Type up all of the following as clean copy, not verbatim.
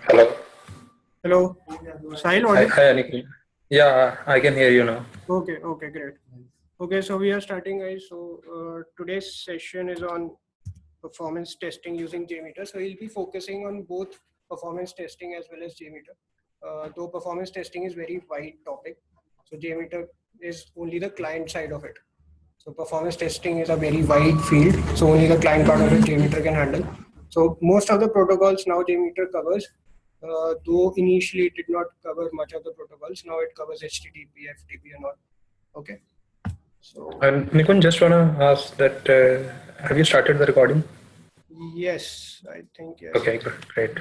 Hello. Hello, Sahil, Hi, audio? hi, Anikhil. Yeah, I can hear you now. Okay, okay, great. Okay, so we are starting, guys. So today's session is on performance testing using JMeter. So we'll be focusing on both performance testing as well as JMeter. Though performance testing is very wide topic, so JMeter is only the client side of it. So performance testing is a very wide field. So only the client part of it JMeter can handle. So most of the protocols now JMeter covers. Though initially it did not cover much of the protocols, now it covers HTTP, FTP, and all. Okay. So And Nikun, just wanna ask that have you started the recording? yes, I think yes. Okay, great.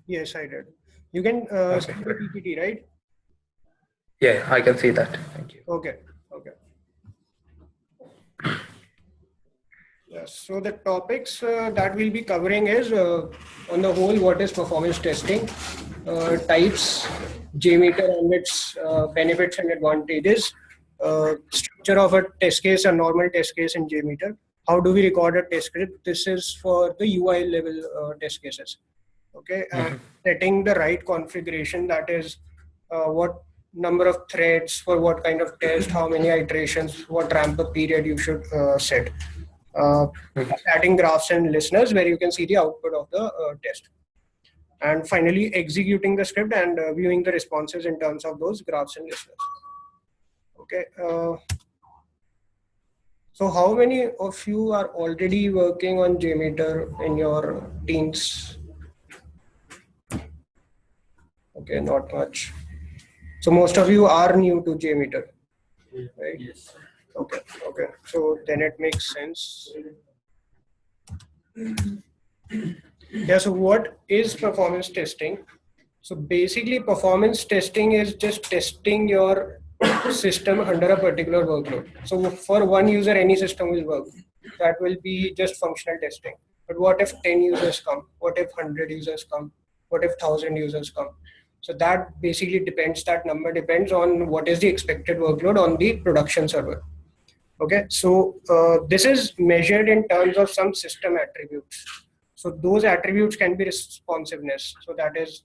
Yes, I did. You can see Okay, the good. PPT, right? Yeah, I can see that. Thank you. Okay. Okay. Yes. So the topics that we'll be covering is, on the whole, what is performance testing, types, JMeter and its benefits and advantages, structure of a test case, a normal test case in JMeter. How do we record a test script? This is for the UI level test cases. Okay, and setting the right configuration, that is, what number of threads for what kind of test, how many iterations, what ramp up period you should set. Adding graphs and listeners where you can see the output of the test. And finally, executing the script and viewing the responses in terms of those graphs and listeners. Okay. So how many of you are already working on JMeter in your teams? Okay, not much. So most of you are new to JMeter, right? Yes. Okay, okay. So then it makes sense. Yeah, so what is performance testing? So basically, performance testing is just testing your system under a particular workload. So for one user, any system will work. That will be just functional testing. But what if 10 users come? What if 100 users come? What if 1,000 users come? So that basically depends, that number depends on what is the expected workload on the production server. Okay, so this is measured in terms of some system attributes. So those attributes can be responsiveness. So that is,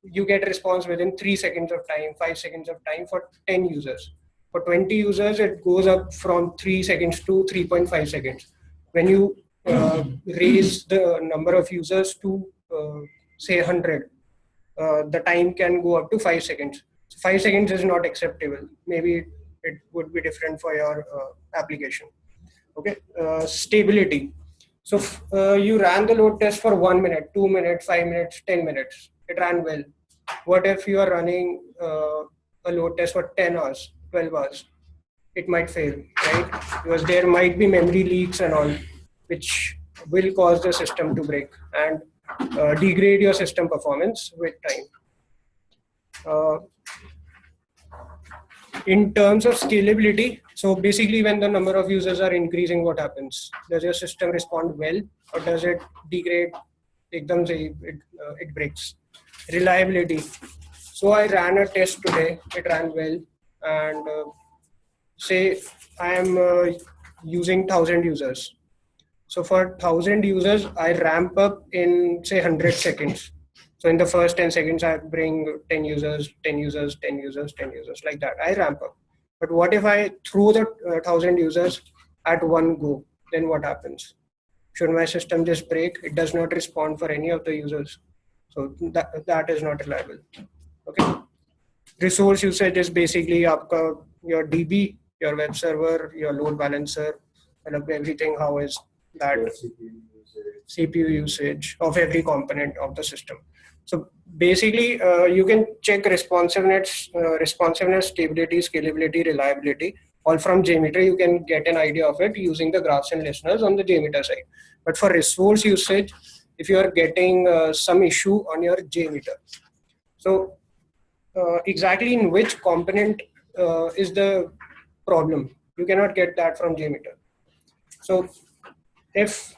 you get response within 3 seconds of time, 5 seconds of time for 10 users. For 20 users, it goes up from 3 seconds to 3.5 seconds. When you raise the number of users to say 100, the time can go up to 5 seconds. So 5 seconds is not acceptable. Maybe it would be different for your application. Okay, stability. So you ran the load test for 1 minute, 2 minutes, 5 minutes, 10 minutes. It ran well. What if you are running a load test for 10 hours, 12 hours? It might fail, right? Because there might be memory leaks and all, which will cause the system to break and degrade your system performance with time. In terms of scalability, so basically when the number of users are increasing, what happens? Does your system respond well, or does it degrade? It breaks. Reliability. So I ran a test today, it ran well, and say I am using 1,000 users. So for 1,000 users, I ramp up in say 100 seconds. So in the first 10 seconds, I bring 10 users, 10 users, 10 users, 10 users, like that. I ramp up. But what if I throw the 1,000 users at one go? Then what happens? Should my system just break? It does not respond for any of the users. So that is not reliable. Okay. Resource usage is basically your DB, your web server, your load balancer, everything. How is that CPU usage of every component of the system? So basically, you can check responsiveness, stability, scalability, reliability, all from JMeter. You can get an idea of it using the graphs and listeners on the JMeter side. But for resource usage, if you are getting some issue on your JMeter, so exactly in which component is the problem, you cannot get that from JMeter. So if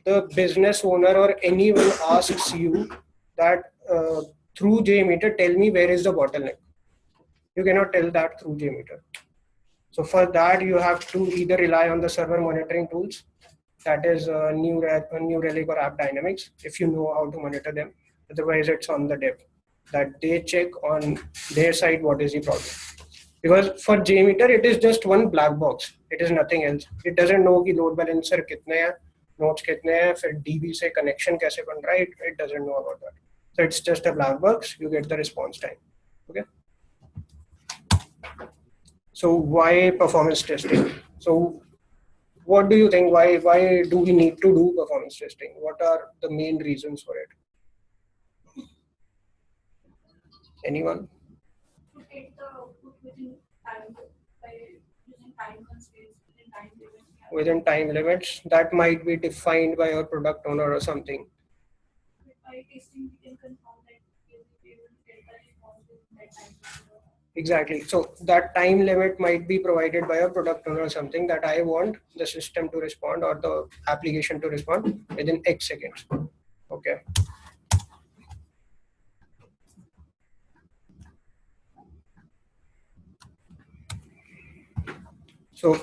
the business owner or anyone asks you that through JMeter, tell me where is the bottleneck, you cannot tell that through JMeter. So for that, you have to either rely on the server monitoring tools, that is New Relic or App Dynamics, if you know how to monitor them. Otherwise, it's on the dev that they check on their side what is the problem. Because for JMeter, it is just one black box. It is nothing else. It doesn't know कि load balancer कितने हैं, nodes कितने हैं, फिर DB से connection कैसे बन रहा है. It doesn't know about that. So it's just a black box. You get the response time. Okay. So why performance testing? So what do you think? Why do we need to do performance testing? What are the main reasons for it? Anyone? To get the output within time by using time constraints within time limits. Within time limits that might be defined by your product owner or something. By testing, we can confirm that we will be able to get the response within that time. Exactly. So that time limit might be provided by a product owner or something, that I want the system to respond or the application to respond within X seconds. Okay. So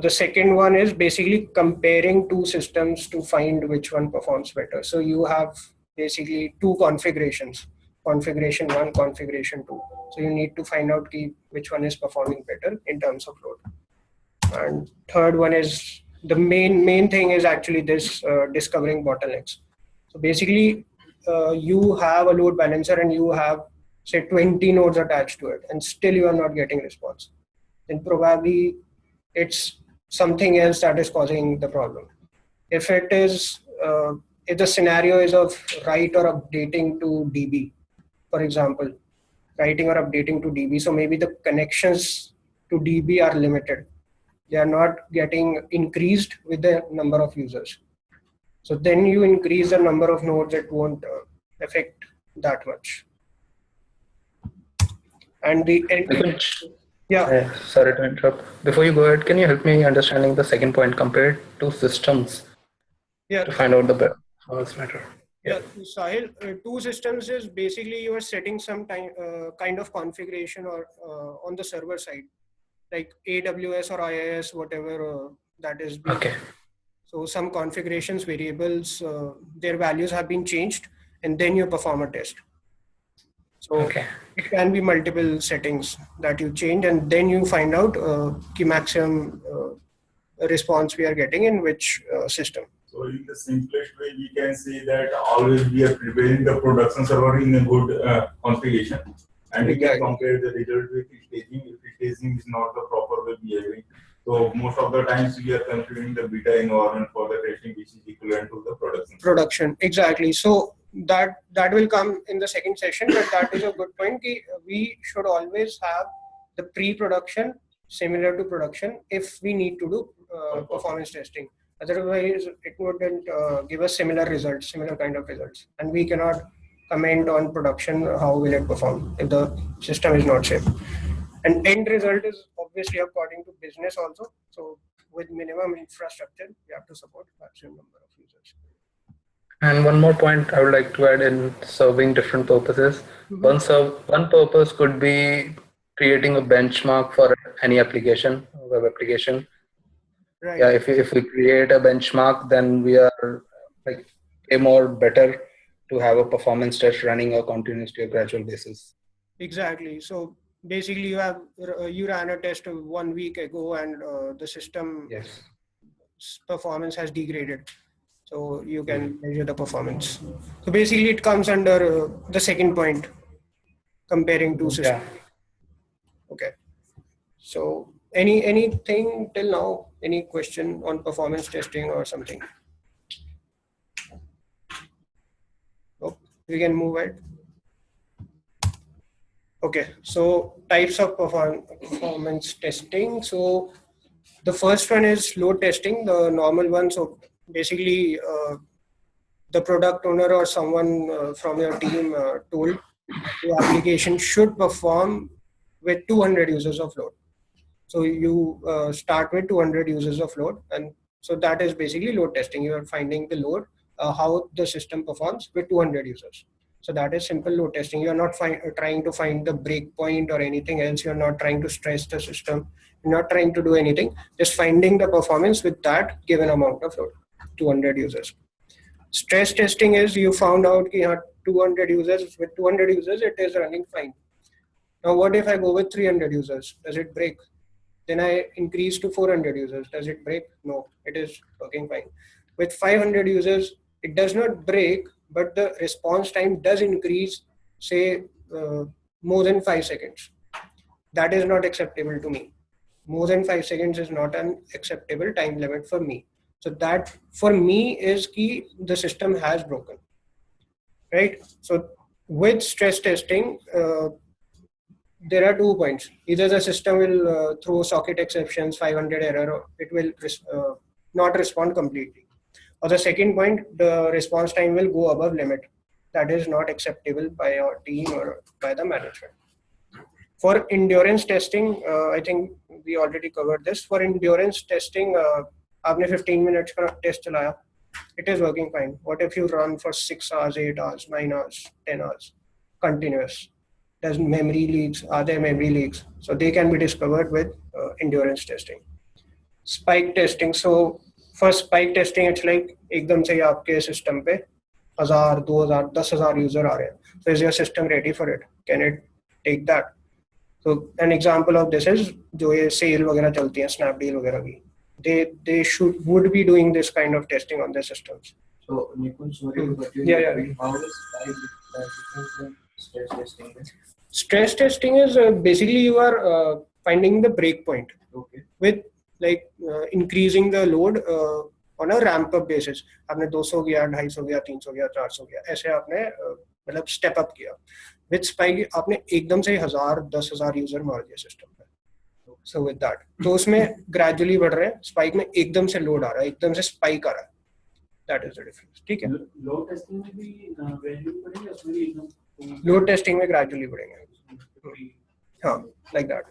the second one is basically comparing two systems to find which one performs better. So you have basically two configurations, configuration 1, configuration 2. So you need to find out which one is performing better in terms of load. And third one is the main thing is actually this discovering bottlenecks. So basically you have a load balancer and you have say 20 nodes attached to it and still you are not getting response. Then probably it's something else that is causing the problem. If it is, if the scenario is of write or updating to DB, for example, writing or updating to DB, so maybe the connections to DB are limited. They are not getting increased with the number of users. So then you increase the number of nodes, it won't affect that much. And the yeah. Sorry to interrupt. Before you go ahead, can you help me understanding the second point compared to systems? Yeah. To find out the performance matter. Yeah, Sahil, two systems is basically you are setting some kind of configuration or on the server side, like AWS or IIS, whatever that is. Okay. So some configurations variables, their values have been changed, and then you perform a test. So okay. It can be multiple settings that you change, and then you find out the maximum response we are getting in which system. So in the simplest way, we can say that always we are preparing the production server in a good configuration, and we can compare the result with staging. If staging is not the proper way behaving, so most of the times we are configuring the beta environment for the testing, which is equivalent to the production. Production, exactly. So that will come in the second session, but that is a good point. We should always have the pre-production similar to production if we need to do performance testing. Otherwise, it wouldn't give us similar results, similar kind of results. And we cannot comment on production, how will it perform if the system is not safe. And end result is obviously according to business also. So with minimum infrastructure, we have to support maximum number of users. And one more point I would like to add in serving different purposes. Mm-hmm. One purpose could be creating a benchmark for any application, web application. Right. Yeah, if we create a benchmark, then we are like way more better to have a performance test running a continuously a gradual basis. Exactly. So basically, you ran a test 1 week ago, and the system performance has degraded. So you can measure the performance. So basically, it comes under the second point, comparing two systems. Yeah. Okay. So anything till now? Any question on performance testing or something? Oh, we can move ahead. Okay. So types of performance testing. So the first one is load testing, the normal one. So basically, the product owner or someone from your team told the application should perform with 200 users of load. So you start with 200 users of load, and so that is basically load testing. You are finding the load, how the system performs with 200 users. So that is simple load testing. You're not trying to find the breakpoint or anything else. You're not trying to stress the system. You're not trying to do anything. Just finding the performance with that given amount of load, 200 users. Stress testing is you found out that 200 users, with 200 users, it is running fine. Now, what if I go with 300 users? Does it break? Then I increase to 400 users. Does it break? No, it is working fine. With 500 users, it does not break, but the response time does increase, say, more than 5 seconds. That is not acceptable to me. More than 5 seconds is not an acceptable time limit for me. So that for me is key, the system has broken, right? So with stress testing, there are 2 points. Either the system will throw socket exceptions, 500 error, or it will not respond completely. Or the second point, the response time will go above limit. That is not acceptable by our team or by the management. For endurance testing, I think we already covered this. For endurance testing, आपने 15 minutes का test चलाया, it is working fine. What if you run for 6 hours, 8 hours, 9 hours, 10 hours, continuous? There's memory leaks, are there memory leaks? So they can be discovered with endurance testing. Spike testing. So for spike testing, it's like एकदम से आपके system पे 1000, 2000, 10,000 user आ रहे हैं. So is your system ready for it? Can it take that? So an example of this is जो ये sale वगैरह चलती हैं, Snapdeal वगैरह की, they would be doing this kind of testing on their systems. So Nikunj, sorry to cut you. Yeah. How is different from stress testing? Stress testing is basically you are finding the breakpoint. Okay. With like increasing the load on a ramp up basis. आपने 200 गया, 250 गया, 300 गया, 400 गया, ऐसे आपने मतलब step up किया. With spike आपने एकदम से 1000, 10,000 यूजर मार दिया सिस्टम पे. So with that, तो उसमें gradually बढ़ रहे हैं. Spike में एकदम से लोड आ रहा है, एकदम से spike आ रहा है. That is the difference. ठीक है. Load testing में भी value बढ़ेगी, उसमें भी एकदम. Load testing में gradually बढ़ेंगे. हाँ, like that.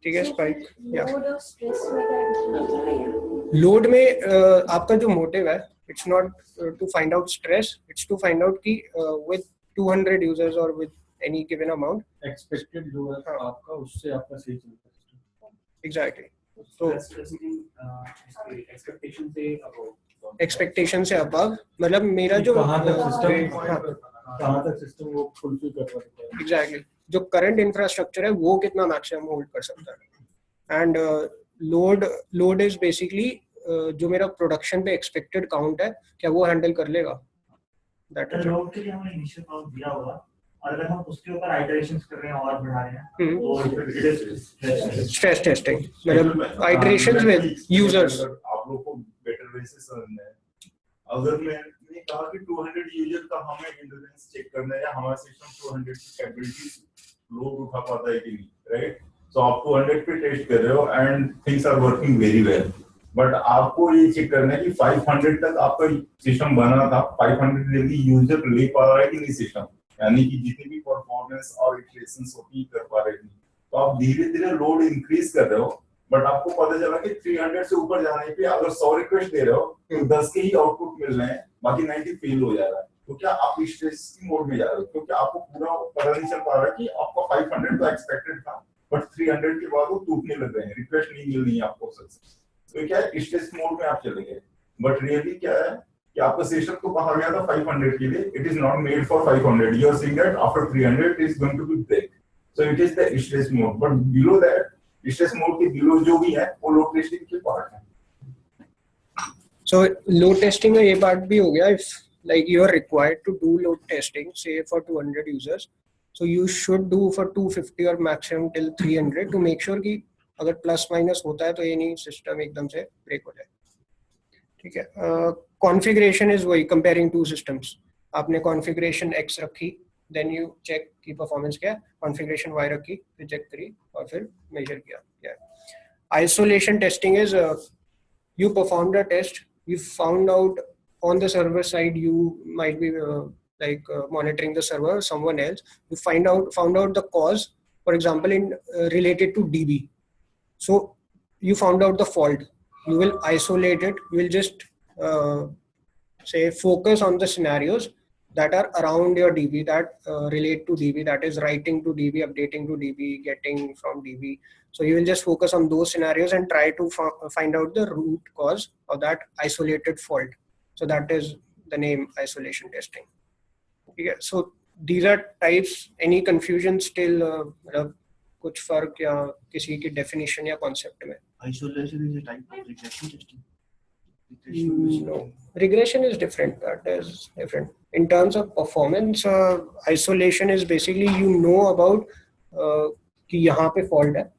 ठीक है, spike. Yeah. Load और stress वगैरह लोड में आपका जो मोटिव है, it's not to find out stress, it's to find out कि with 200 users or with any given amount Expected जो है आपका, उससे आपका सही चलता है. exactly. So expectation से above. expectation से above मतलब मेरा जो कहाँ तक हाँ, system वो fulfill कर पाता है. exactly जो current infrastructure है वो कितना maximum hold कर सकता है. And load is basically जो मेरा production पे expected count है, क्या वो handle कर लेगा. That is लोड के लिए हमने इनिशियल काउंट दिया होगा और अगर हम उसके ऊपर आइटरेशंस कर रहे हैं और बढ़ा रहे हैं तो इट इज stress testing मतलब iterations with users. आप लोग को बेटर वे से समझना है. अगर मैंने कहा कि 200 यूजर का हमें एंड्योरेंस चेक करना है या हमारा सिस्टम 200 की कैपेबिलिटी लोड उठा पाता है कि नहीं, राइट? सो आप 200 पे टेस्ट कर रहे हो and things are working very well, but आपको ये चेक करना है कि 500 तक आपका सिस्टम बना था, 500 डेली यूजर ले पा रहा है कि नहीं सिस्टम, यानी कि जितनी भी परफॉर्मेंस और इटरेशंस होती कर पा रहे हैं. तो आप धीरे धीरे लोड इंक्रीज कर रहे हो, बट आपको पता चला कि 300 से ऊपर जाने पे अगर 100 रिक्वेस्ट दे रहे हो तो 10 के ही आउटपुट मिल रहे हैं, बाकी 90 फेल हो जा रहा है. तो क्या आप स्ट्रेस की मोड में जा रहे हो? क्योंकि आपको पूरा पता नहीं चल पा रहा कि आपका 500 तो एक्सपेक्टेड था, बट 300 के बाद वो टूटने लग रहे हैं, रिक्वेस्ट नहीं मिल रही है आपको सक्सेस. तो क्या स्ट्रेस मोड में आप चले गए, बट रियली क्या है कि आपका सिस्टम तो कहा गया था 500 के लिए, it is not made for 500. You are saying that after 300 it is going to be break. So it is the stress mode, but below that stress mode के बिलो जो भी है वो लोड टेस्टिंग के पार्ट है. So load testing में ये part भी हो गया. If like you are required to do load testing, say for 200 users, so you should do for 250 or maximum till 300 to make sure कि अगर प्लस माइनस होता है तो ये नहीं सिस्टम एकदम से ब्रेक हो जाए. ठीक है. कॉन्फ़िगरेशन इज वही कंपेयरिंग टू सिस्टम्स. आपने कॉन्फ़िगरेशन X रखी, देन यू चेक की परफॉर्मेंस क्या है, कॉन्फ़िगरेशन Y रखी, फिर चेक करी और फिर मेजर किया. Isolation testing is you performed a test, you found out on the server side, you might be monitoring the server, someone else, you found out the cause, for example in related to DB. So you found out the fault, you will isolate it, you will just say focus on the scenarios that are around your DB, that relate to DB, that is writing to DB, updating to DB, getting from DB. So you will just focus on those scenarios and try to find out the root cause of that isolated fault. So that is the name isolation testing. Okay, so these are types. Any confusion still? कुछ फर्क या किसी की definition या concept में? Isolation is a type of regression testing. No, regression is different. That is different. In terms of performance, isolation is basically you know about कि यहाँ पे fault है.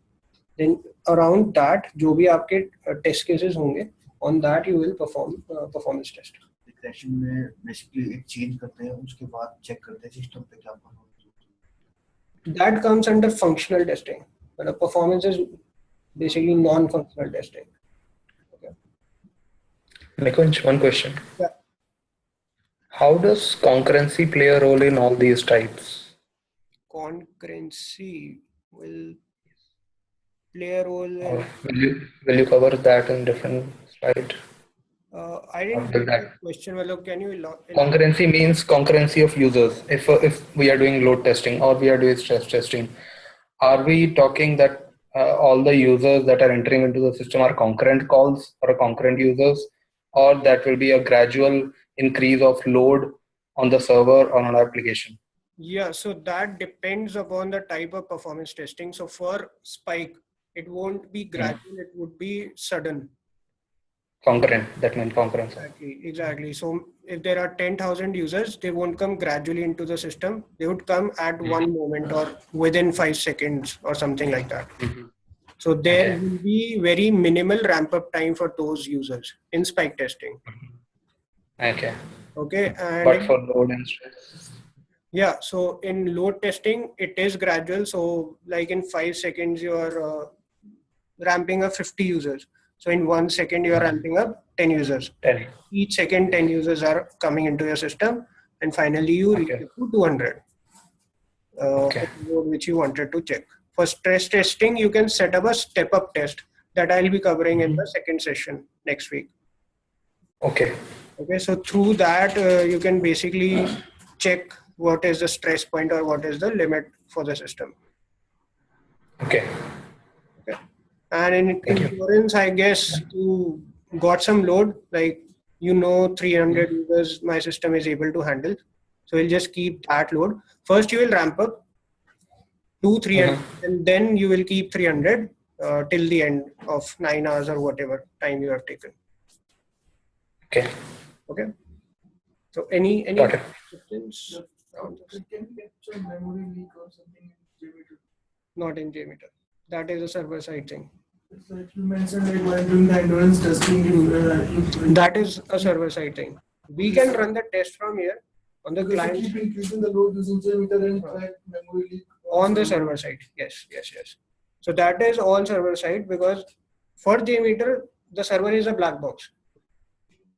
Then around that, जो भी आपके test cases होंगे, on that you will perform performance test. Regression में basically एक change करते हैं, उसके बाद check करते हैं system पे क्या performance. That comes under functional testing. But performance is basically non-functional testing. Nikunj, one question. Yeah. How does concurrency play a role in all these types? Concurrency will play a role. Or will you cover that in different slide? I didn't get that question. Well, can you? Concurrency means concurrency of users. If we are doing load testing or we are doing stress testing, are we talking that all the users that are entering into the system are concurrent calls or concurrent users, or that will be a gradual increase of load on the server or on our application? Yeah, so that depends upon the type of performance testing. So for Spike, it won't be gradual, it would be sudden. Concurrent, that means concurrent. Exactly. So if there are 10,000 users, they won't come gradually into the system. They would come at one moment or within 5 seconds or something like that. So there will be very minimal ramp up time for those users in Spike testing. Okay. Okay. And but for load and stress? Yeah. So in load testing, it is gradual. So like in 5 seconds, you are ramping up 50 users. So in 1 second, you are ramping up 10 users. 10. Each second, 10 users are coming into your system. And finally, you reach it to 200, which you wanted to check. For stress testing, you can set up a step-up test that I'll be covering in the second session next week. Okay. Okay. So through that, you can basically check what is the stress point or what is the limit for the system. Okay. And in insurance, I guess you got some load, like 300 users my system is able to handle. So you'll just keep that load. First, you will ramp up to 300 and then you will keep 300 till the end of 9 hours or whatever time you have taken. Okay. Okay. So any questions? Can you capture memory leak or something in JMeter? Not in JMeter. That is a server-side thing. It's like you mentioned, like while doing the endurance testing, that is a server-side thing. We can run the test from here on the client. Keep increasing the load using JMeter and track memory leak on the server side. Yes. So that is all server side, because for JMeter, the server is a black box.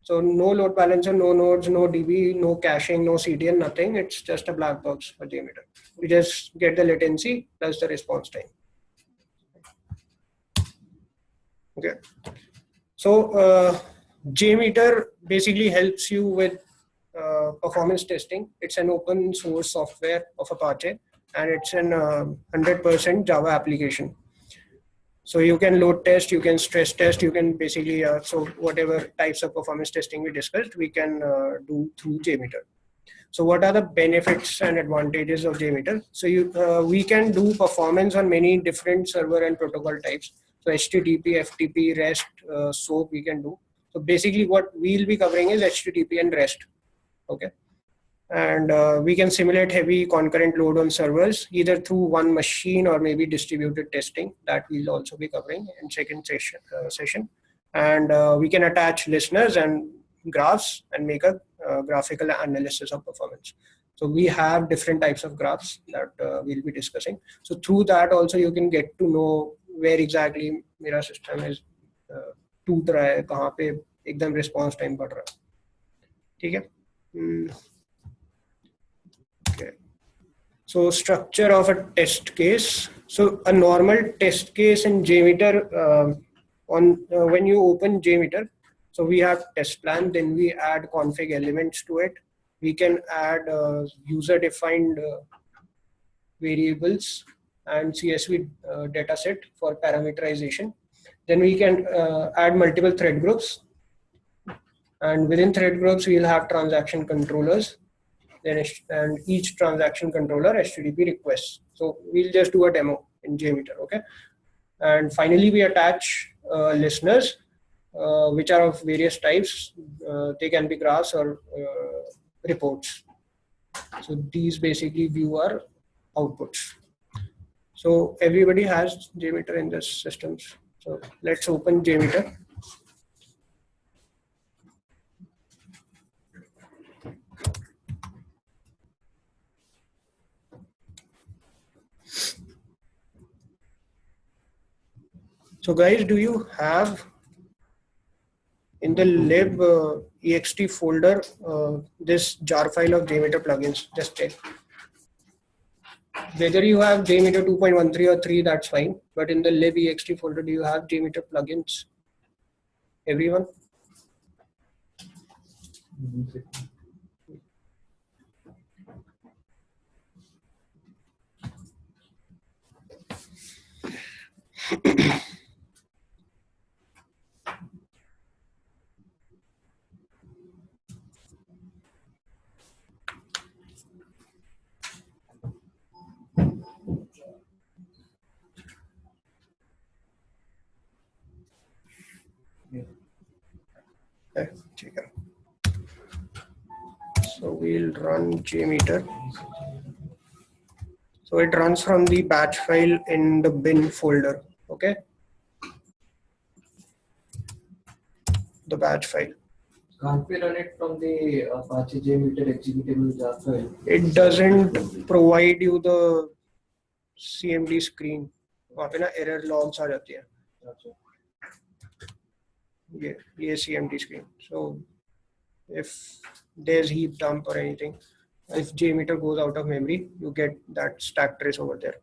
So no load balancer, no nodes, no DB, no caching, no CDN, nothing. It's just a black box for JMeter. We just get the latency plus the response time. Okay. So JMeter basically helps you with performance testing. It's an open source software of Apache, and it's an 100% Java application. So you can load test, you can stress test, you can basically, so whatever types of performance testing we discussed, we can do through JMeter. So what are the benefits and advantages of JMeter? So we can do performance on many different server and protocol types. So HTTP, FTP, REST, SOAP we can do. So basically what we'll be covering is HTTP and REST. Okay. And we can simulate heavy concurrent load on servers, either through one machine or maybe distributed testing, that we'll also be covering in second session. And we can attach listeners and graphs and make a graphical analysis of performance. So we have different types of graphs that we'll be discussing. So through that also you can get to know where exactly मेरा system is टूट रहा है, कहाँ पे एकदम response time बढ़ रहा है. ठीक है? Okay. So structure of a test case. So a normal test case in JMeter, when you open JMeter, so we have test plan, then we add config elements to it, we can add user-defined variables and CSV dataset for parameterization. Then we can add multiple thread groups, and within thread groups we'll have transaction controllers. Then and each transaction controller HTTP requests. So we'll just do a demo in JMeter, okay? And finally, we attach listeners, which are of various types. They can be graphs or reports. So these basically view our outputs. So everybody has JMeter in this systems. So let's open JMeter. So guys, do you have in the lib ext folder this jar file of JMeter plugins? Just check. Whether you have JMeter 2.13 or 3, that's fine. But in the lib ext folder, do you have JMeter plugins? Everyone? So we'll run JMeter. So it runs from the batch file in the bin folder, okay? The batch file. Can't we run it from the Apache JMeter executable jar file? It doesn't provide you the CMD screen. वहाँ पे ना error logs आ जाती है. ये CMD screen. So if there's heap dump or anything, if JMeter goes out of memory, you get that stack trace over there.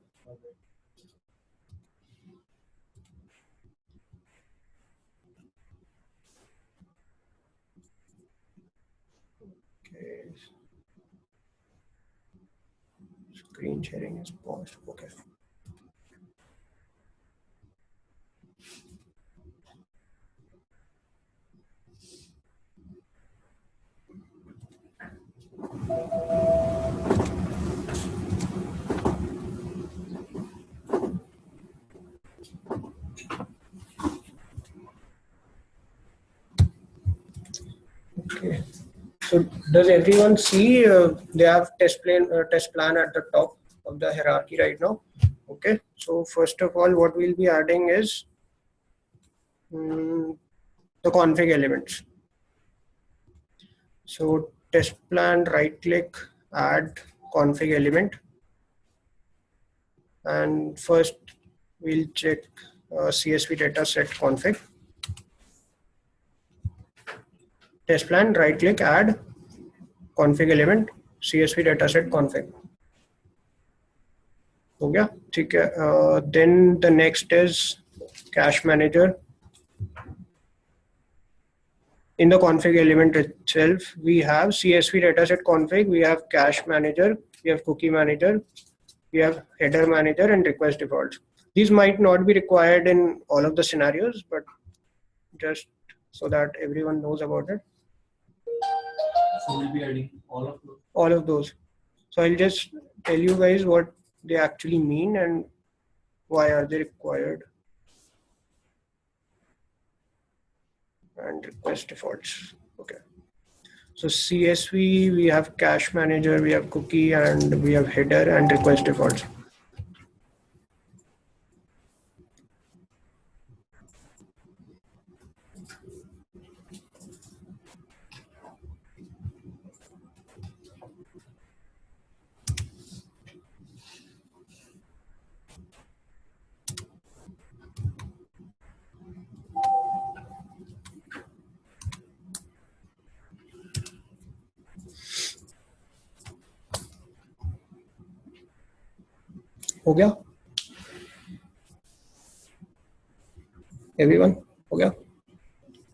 Okay. Screen sharing is paused. Okay. Okay. So does everyone see they have test plan at the top of the hierarchy right now? Okay. So first of all, what we'll be adding is the config elements. So test plan, right click, add config element, and first we'll check CSV dataset config. Test plan, right click, add config element, CSV dataset config. हो गया, ठीक है. Then the next is cache manager. In the config element itself, we have CSV dataset config, we have cache manager, we have cookie manager, we have header manager, and request defaults. These might not be required in all of the scenarios, but just so that everyone knows about it. So we'll be adding all of those. All of those. So I'll just tell you guys what they actually mean and why are they required. And request defaults. Okay. So CSV, we have cache manager, we have cookie, and we have header and request defaults. हो गया? Everyone? हो गया?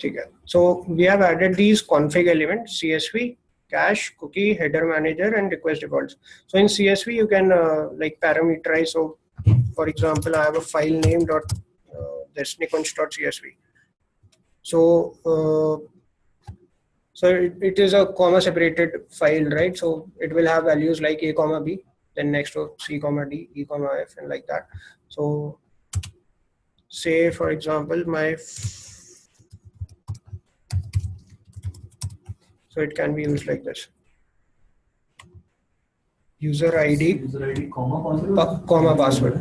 ठीक है. So we have added these config elements: CSV, cache, cookie, header manager, and request defaults. So in CSV, you can like parameterize. So for example, I have a file name dot this nikunj.csv. So it is a comma separated file, right? So it will have values like a comma b, then next to c comma d, e comma f, and like that. So say for example so it can be used like this: user ID, comma password.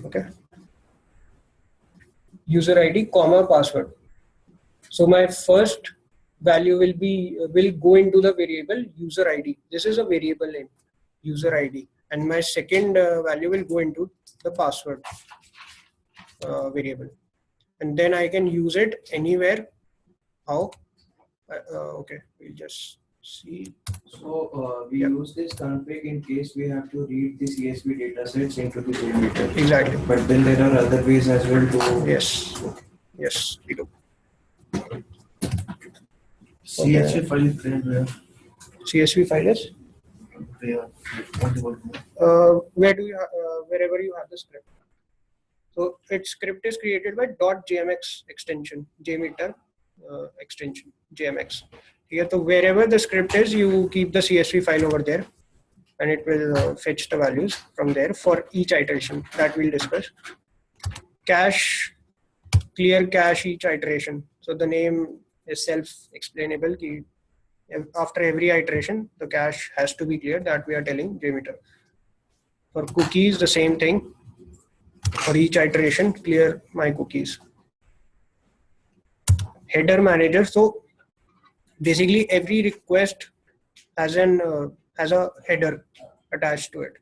Okay. User ID, comma password. So my first value will go into the variable user ID. This is a variable name, user ID, and my second value will go into the password variable, and then I can use it anywhere. How? Okay, we'll just see. So we use this config in case we have to read the CSV datasets into the JMeter. Exactly. But then there are other ways as well to. Yes, we do. CSV file is created where? CSV file is where do you wherever you have the script. So its script is created by .jmx extension, JMeter extension, JMX. Here, so wherever the script is, you keep the CSV file over there, and it will fetch the values from there for each iteration that we'll discuss. Cache, clear cache each iteration. So the name is self-explainable. After every iteration, the cache has to be clear. That we are telling JMeter. For cookies, the same thing. For each iteration, clear my cookies. Header manager. So basically, every request has a header attached to it.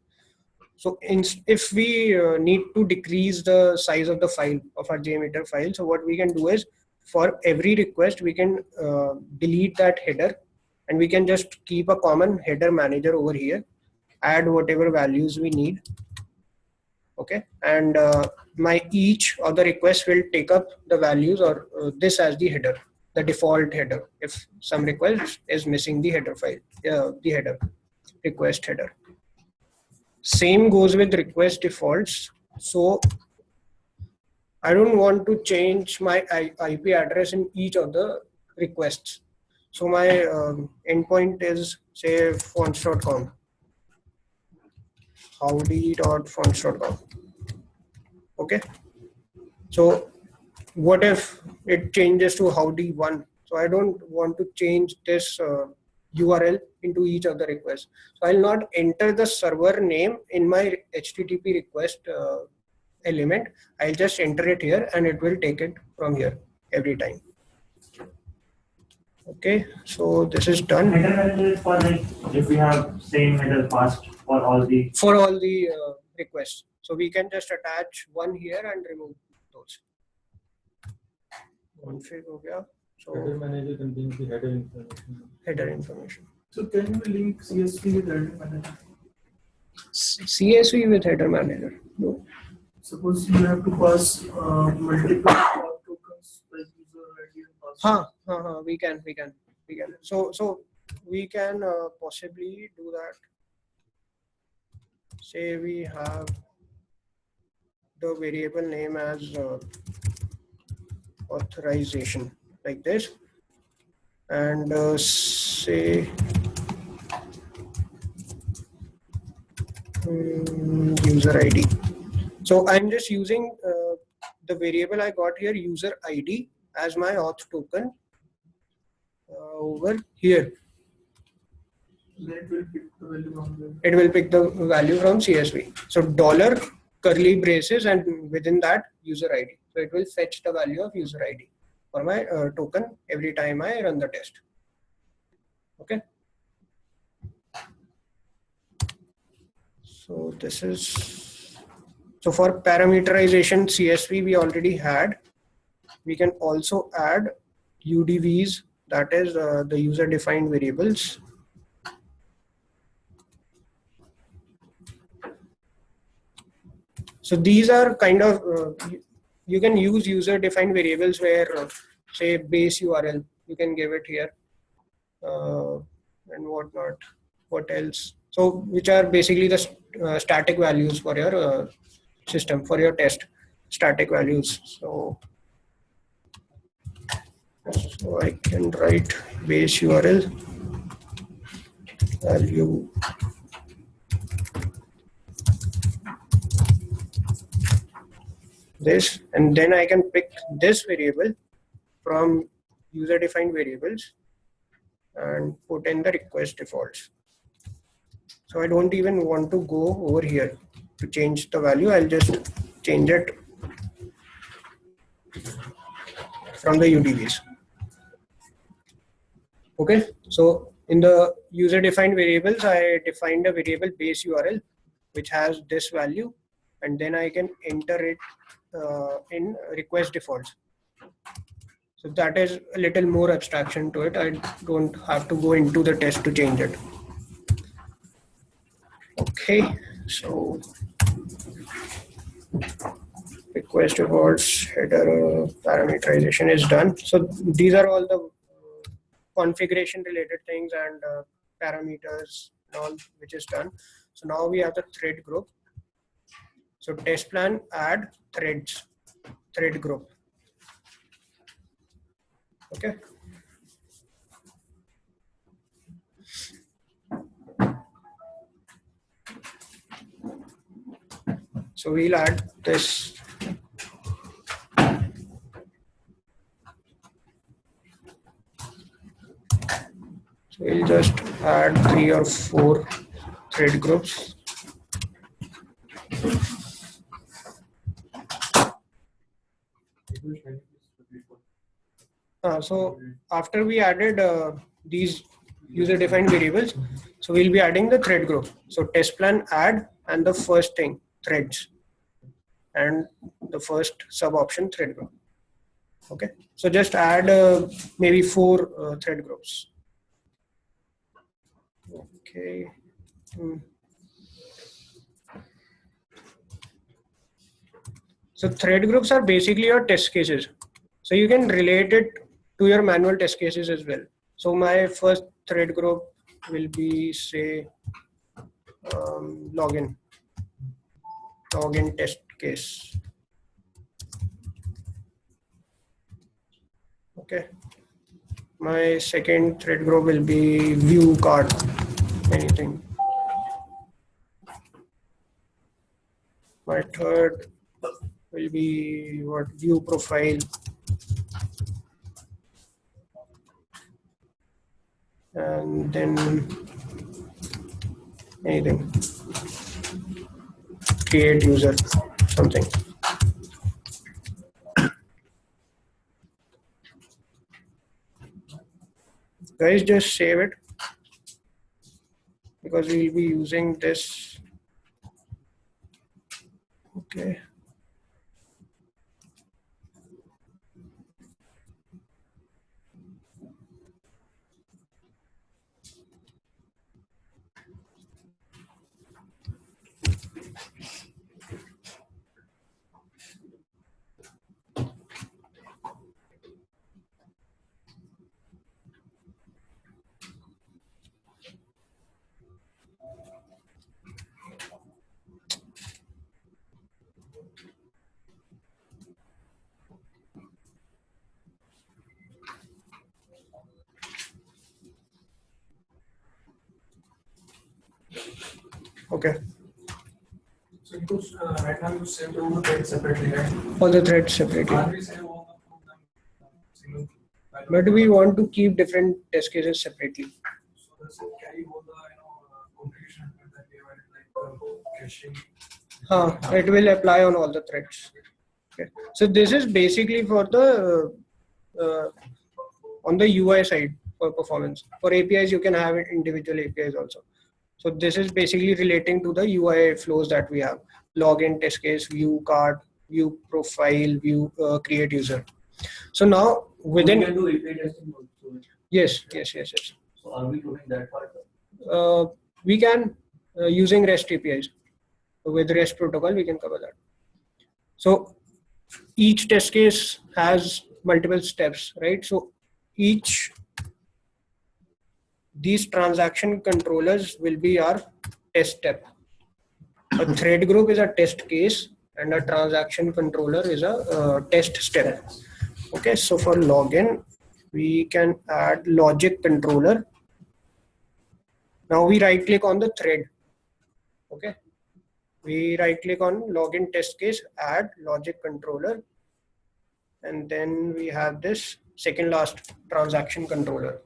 So if we need to decrease the size of the file of our JMeter file, so what we can do is for every request we can delete that header, and we can just keep a common header manager over here, add whatever values we need. Okay, and my each of the requests will take up the values or this as the header, the default header. If some request is missing the header file, the header, request header. Same goes with request defaults. So I don't want to change my IP address in each of the requests. So my endpoint is say fonts.com. howdy.fonts.com. Okay. So what if it changes to howdy1? So I don't want to change this URL into each of the requests. So I'll not enter the server name in my HTTP request element. I'll just enter it here, and it will take it from here every time. Okay, so this is done. Header manager is for like if we have same header passed for all the requests. So we can just attach one here and remove those. Config ho gaya. So Header manager contains the header information. Header information. So can we link CSV with header manager? CSV with header manager. No. Suppose you have to pass multiple auth tokens like user ID and password. We can. So we can possibly do that. Say we have the variable name as authorization like this, and say user ID. So I'm just using the variable I got here, user ID, as my auth token over here. Then it will pick the value from there. It will pick the value from CSV. So dollar curly braces, and within that user ID. So it will fetch the value of user ID for my token every time I run the test. Okay. So this is, so for parameterization CSV we already had. We can also add UDVs, that is the user defined variables. So these are kind of, you can use user defined variables where say base URL, you can give it here. and whatnot. What else? So which are basically the static values for your system, for your test, static values. So I can write base URL value this, and then I can pick this variable from user defined variables and put in the request defaults. So I don't even want to go over here to change the value. I'll just change it from the UDVs. Okay, so in the user defined variables, I defined a variable base URL which has this value, and then I can enter it in request defaults. So that is a little more abstraction to it. I don't have to go into the test to change it. Okay, so request defaults, header parameterization is done. So these are all the configuration related things and parameters and all which is done. So now we have the thread group. So test plan add threads, thread group. Okay. So we'll add this. So we'll just add 3 or 4 thread groups. So after we added these user defined variables, so we'll be adding the thread group. So test plan add and the first thing threads and the first sub option thread group. Okay, so just add maybe 4 thread groups. Okay. So thread groups are basically your test cases. So you can relate it to your manual test cases as well. So my first thread group will be, say, login test case. Okay. My second thread group will be view card, anything. My third will be what, view profile. And then anything, create user, something. Guys, just save it because we'll be using this. Okay. Okay. So because right now you saved all the threads separately, right? All the threads separately. Can't we save all of them single? But we want to keep different test cases separately. So does it carry all the configuration that we have like caching? It will apply on all the threads. Okay. So this is basically for the on the UI side for performance. For APIs, you can have individual APIs also. So this is basically relating to the UI flows that we have: login, test case, view card, view profile, view create user. So now within we can do API testing also. Yes. So are we doing that part? We can using REST APIs. With REST protocol, we can cover that. So each test case has multiple steps, right? So each these transaction controllers will be our test step. A thread group is a test case and a transaction controller is a test step. Okay, so for login, we can add logic controller. Now we right click on the thread. Okay, we right click on login test case, add logic controller, and then we have this second last transaction controller.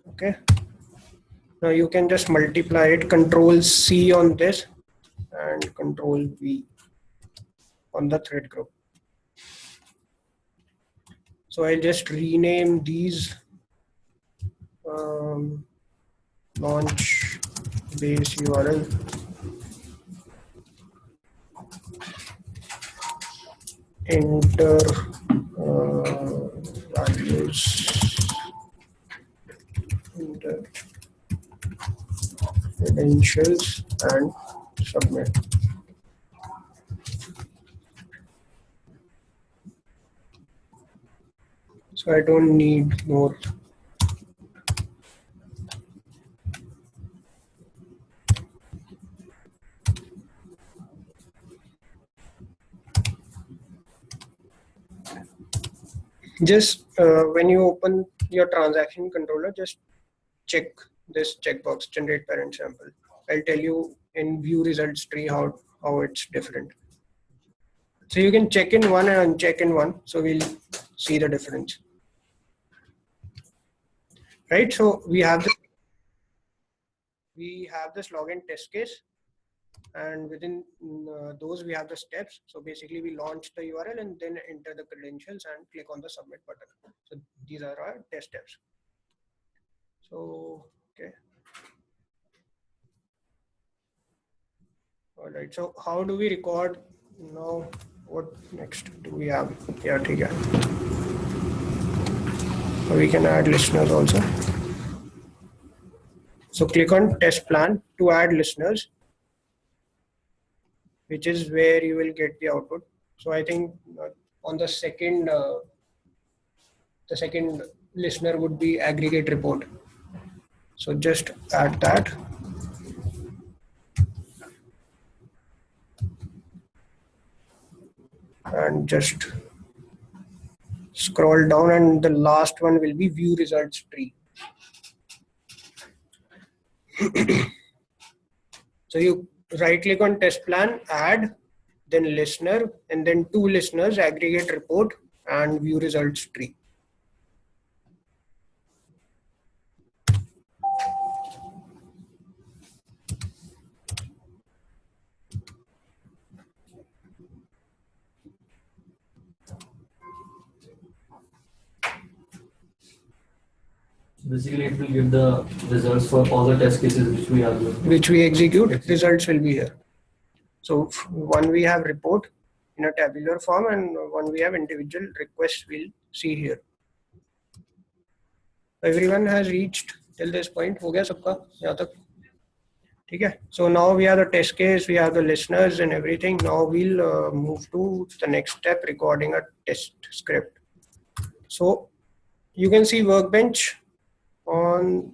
Okay, now you can just multiply it, Control C on this and Control V on the thread group. So I'll just rename these launch base URL. Enter values. Enter credentials and submit. So I don't need more. Just when you open your transaction controller, just check this checkbox, generate parent sample. I'll tell you in view results tree how it's different. So you can check in one and uncheck in one. So we'll see the difference. Right, so we have this login test case, and within those we have the steps. So basically we launch the URL and then enter the credentials and click on the submit button. So these are our test steps. So okay, all right, so how do we record now? What next do we have? Yeah, okay. We can add listeners also. So click on test plan to add listeners, which is where you will get the output. So I think on the second listener would be aggregate report. So just add that. And just scroll down, and the last one will be view results tree. So you right click on test plan, add, then listener, and then two listeners, aggregate report and view results tree. Basically, it will give the results for all the test cases which we are doing. Which we execute, results will be here. So one we have report in a tabular form and one we have individual requests we'll see here. Everyone has reached till this point. हो गया सबका यहाँ तक? ठीक है? So now we have the test case, we have the listeners and everything. Now we'll move to the next step, recording a test script. So you can see Workbench on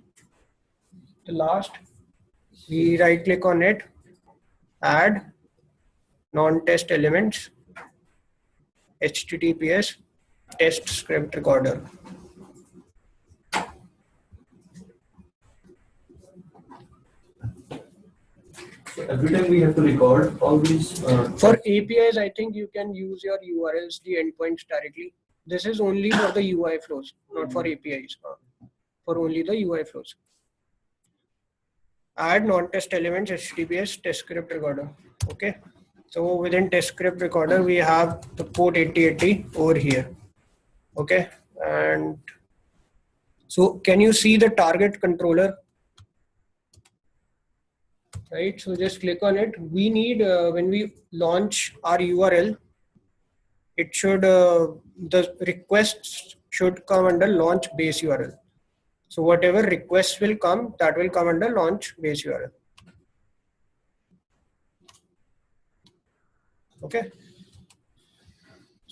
the last. We right click on it, add non-test elements, HTTPS test script recorder. So every time we have to record all these. For APIs, I think you can use your URLs, the endpoints directly. This is only for the UI flows, not for APIs. For only the UI flows. Add non-test elements, HTTPS test script recorder. Okay. So within test script recorder, we have the port 8080 over here. Okay. And so can you see the target controller? Right. So just click on it. We need, when we launch our URL, it should, the requests should come under launch base URL. So whatever requests will come, that will come under launch base URL. Okay.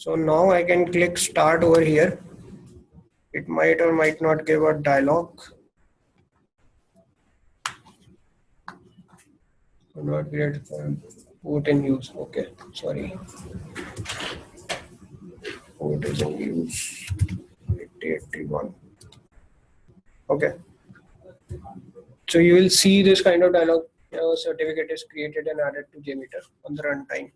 So now I can click start over here. It might or might not give a dialog. Not great port in use. Okay, sorry. Port is in use. 8081. Okay. So you will see this kind of dialog. Certificate is created and added to JMeter on the runtime.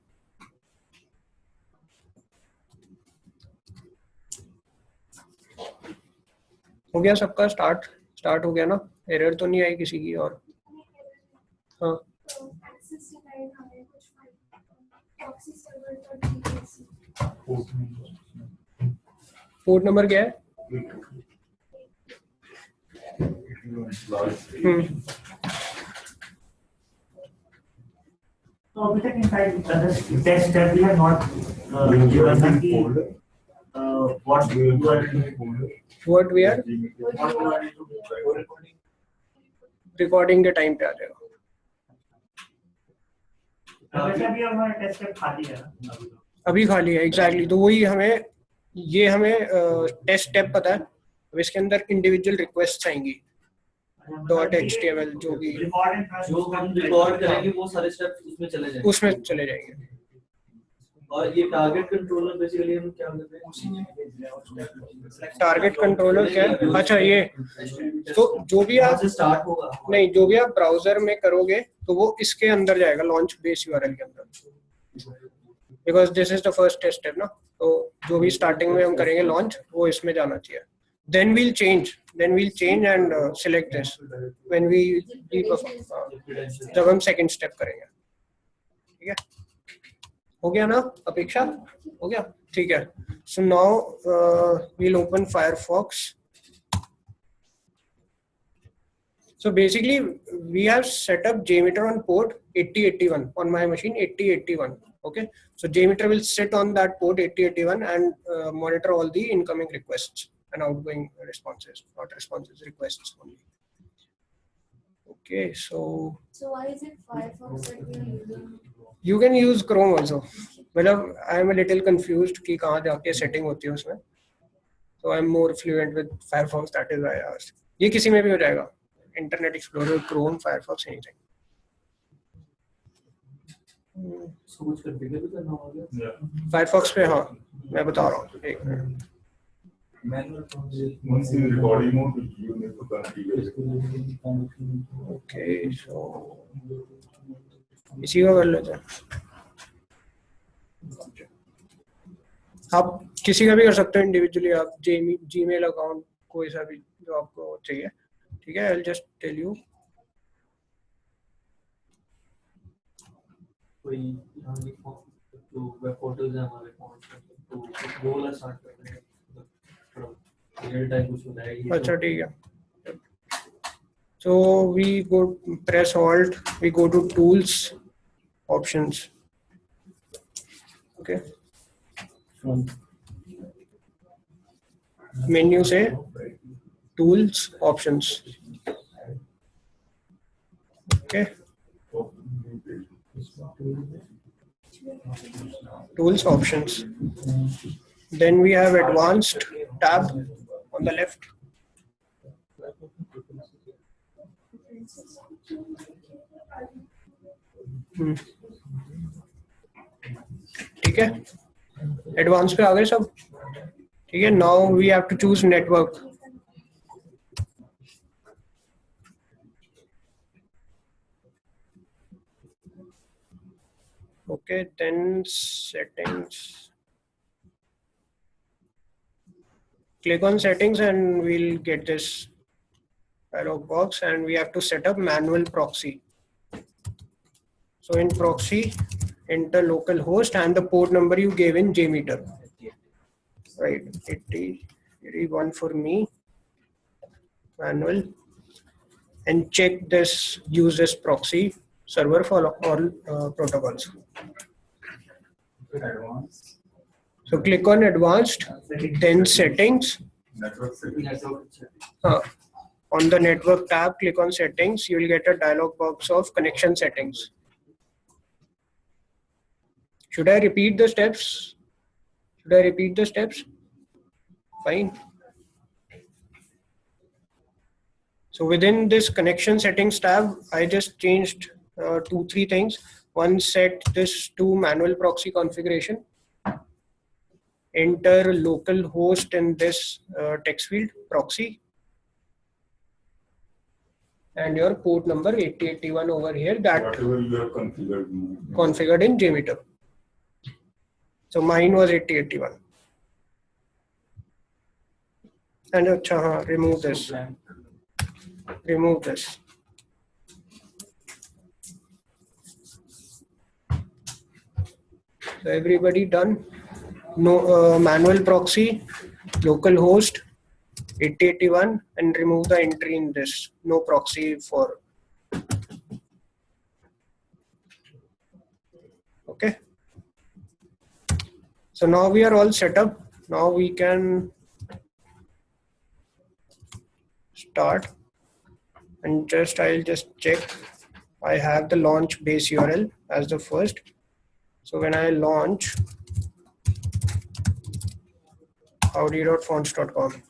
हो गया सबका start हो गया ना error तो नहीं आई किसी की और हाँ पोर्ट नंबर क्या है So we can inside the test that we have not given the what we are recording के टाइम पे आ जाएगा वैसे भी हमारा टेस्ट स्टेप खाली है ना अभी खाली है एग्जैक्टली तो वही हमें टेस्ट स्टेप पता है अब इसके अंदर इंडिविजुअल रिक्वेस्ट आएंगी .html जो भी जो हम रिकॉर्ड करेंगे वो सारे स्टेप्स उसमें चले जाएंगे और ये टारगेट कंट्रोलर बेसिकली हम क्या करते हैं टारगेट कंट्रोलर क्या है अच्छा ये तो जो भी आप स्टार्ट होगा नहीं जो भी आप ब्राउजर में करोगे तो वो इसके अंदर जाएगा लॉन्च बेस यूआरएल के अंदर because this is the first test step ना तो जो भी स्टार्टिंग में हम करेंगे लॉन्च वो इसमें जाना चाहिए then we'll change and select this when we जब हम सेकंड स्टेप करेंगे ठीक है हो गया ना अपेक्षा हो गया ठीक है so now we'll open Firefox so basically we have set up JMeter on port 8081 on my machine 8081 okay so JMeter will sit on that port 8081 and monitor all the incoming requests and outgoing responses, not responses, requests only. Okay, so why is it Firefox that we are using? You can use Chrome also. मतलब I am a little confused कि कहाँ जाके setting होती है उसमें. So I am more fluent with Firefox. That is why I asked. ये किसी में भी हो जाएगा. Internet Explorer, Chrome, Firefox, anything. so कुछ configure भी करना होगा Firefox पे हाँ मैं बता रहा हूँ एक minute. Once in recording mode, you need to configure. Okay, so इसी का कर लेते हैं. आप किसी का भी कर सकते हो इंडिविजुअली आप जीमेल अकाउंट कोई सा भी जो आपको चाहिए ठीक है. I'll just tell you. कोई यहाँ भी जो वेब पोर्टल्स हैं हमारे तो वो वाला स्टार्ट करते हैं अच्छा ठीक है so we go press alt we go to tools options okay menu से tools options okay tools options then we have advanced tab on the left ठीक है एडवांस पे आ गए सब ठीक है now we have to choose network okay then settings click on settings and we'll get this dialog box and we have to set up manual proxy so in proxy enter localhost and the port number you gave in JMeter right 81 for me manual and check this use this proxy server for all protocols so click on advanced then settings Network settings. on the network tab click on settings you will get a dialog box of connection settings should I repeat the steps Should I repeat the steps? Fine. So within this connection settings tab, I just changed 2-3 things. One, set this to manual proxy configuration. Enter local host in this text field, proxy. And your port number 8081 over here, that whatever you have configured in JMeter. So mine was 8081. And remove this. Remove this. So everybody done? No manual proxy, local host, 8081, and remove the entry in this. No proxy for. Okay. So now we are all set up. Now we can start, and I'll just check. I have the launch base URL as the first. So when I launch howdy.fonts.com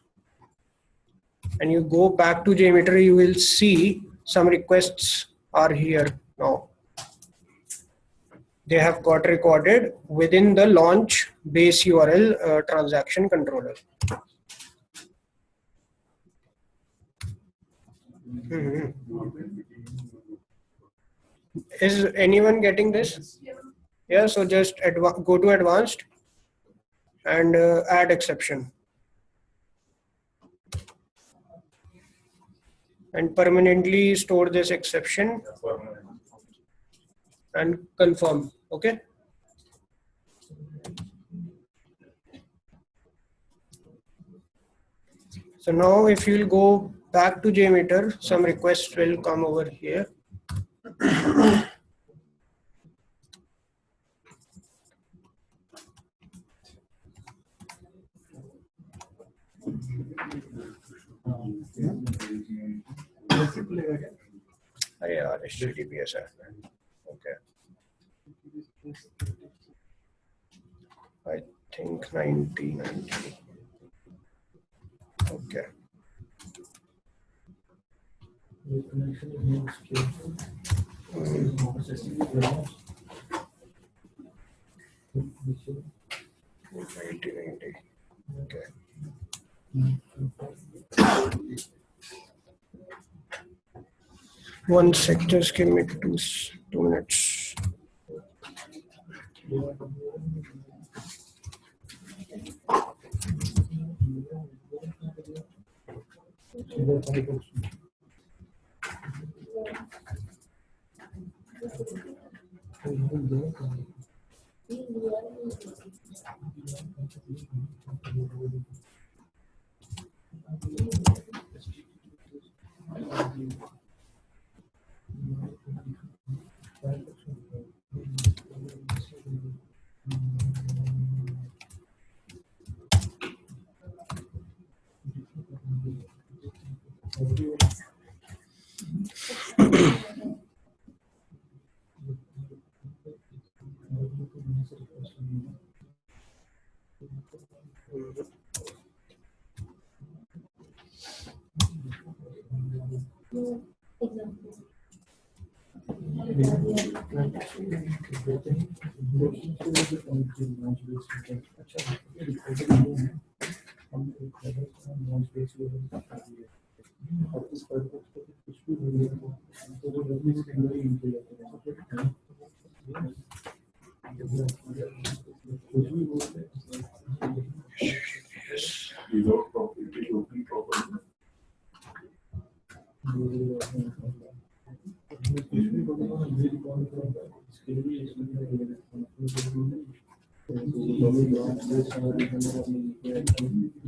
and you go back to JMeter, you will see some requests are here now. They have got recorded within the launch base URL transaction controller. Is anyone getting this? Yeah, so just go to advanced and add exception. And permanently store this exception and confirm. Okay. So now if you'll go back to JMeter, some requests will come over here. अरे यार HTTPS है. Okay. I think 90. Okay. Okay. One sec, just give me 2 minutes.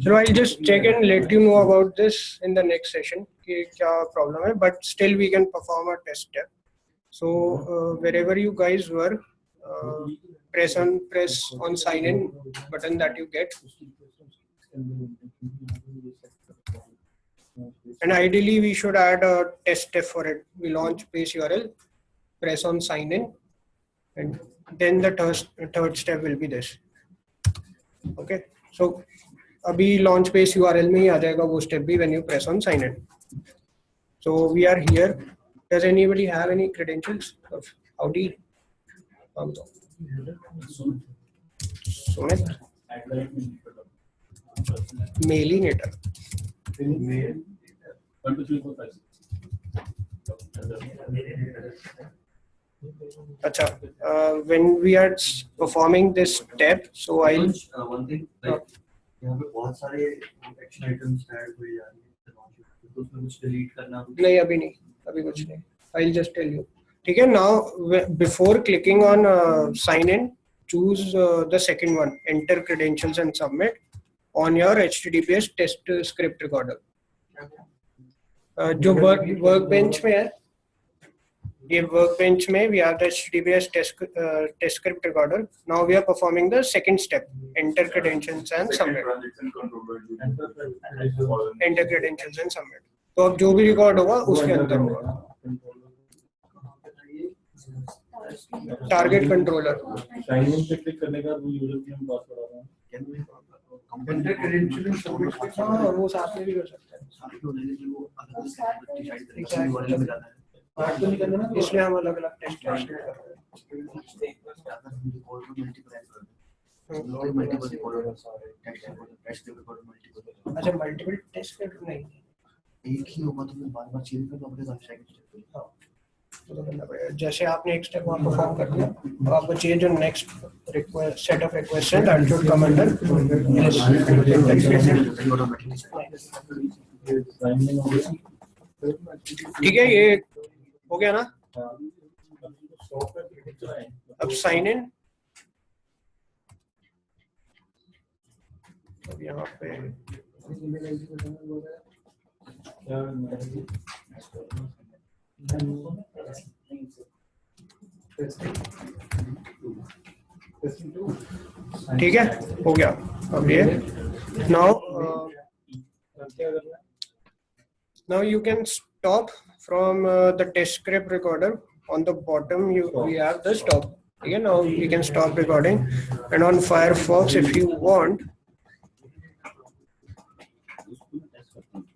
So I'll just check and let you know about this in the next session. Kya problem hai, but still we can perform a test step. So wherever you guys were, press on sign in button that you get. And ideally we should add a test step for it. We launch base URL, press on sign in, and then the third step will be this. Okay, so अभी launch base URL में ही आ जाएगा वो step भी when you press on sign in. So we are here. Does anybody have any credentials of Audi? Sumit? Mailing it. Acha, when we are performing this step, so I'll one thing, like यहाँ पे बहुत सारे action items add हुए जा रहे हैं, तो उसमें कुछ delete करना कुछ नहीं अभी नहीं, अभी कुछ नहीं. I'll just tell you. ठीक है, now before clicking on sign in, choose the second one, enter credentials and submit on your HTTPS test script recorder. जो workbench में है, ये workbench में we have the HTTPS test script recorder. Now we are performing the second step, enter credentials and submit. Enter credentials and submit. तो अब जो भी record होगा उसके अंदर होगा. Target controller. साइन इन पे क्लिक करने के बाद वो यूजर की हम पासवर्ड आ रहा है. एंटर क्रेडेंशियल सबमिट के हाँ वो साथ में भी कर सकते हैं. साथ में होने के लिए वो अलग से डिसाइड करेगा कि URL में जाना है. बात तो नहीं करना ना, इसलिए हम अलग अलग टेस्ट कर रहे हैं. अगर हम रिकॉर्ड को मल्टीप्लाई कर दें तो multiple record test record multiple. अच्छा मल्टीपल टेस्ट कर नहीं, एक ही होगा तो फिर बार-बार चेंज करना पड़ेगा सेकंड स्टेप. तो करना पड़ेगा. जैसे आपने एक स्टेप वहाँ परफॉर्म कर दिया, तो आपको change on next request set of request that should come under this. ठीक है, ये हो गया ना. अब साइन इन. अब यहाँ पे ठीक है, हो गया. अब ये now you can stop from the test script recorder. On the bottom we have the stop. Okay, now we can stop recording, and on Firefox if you want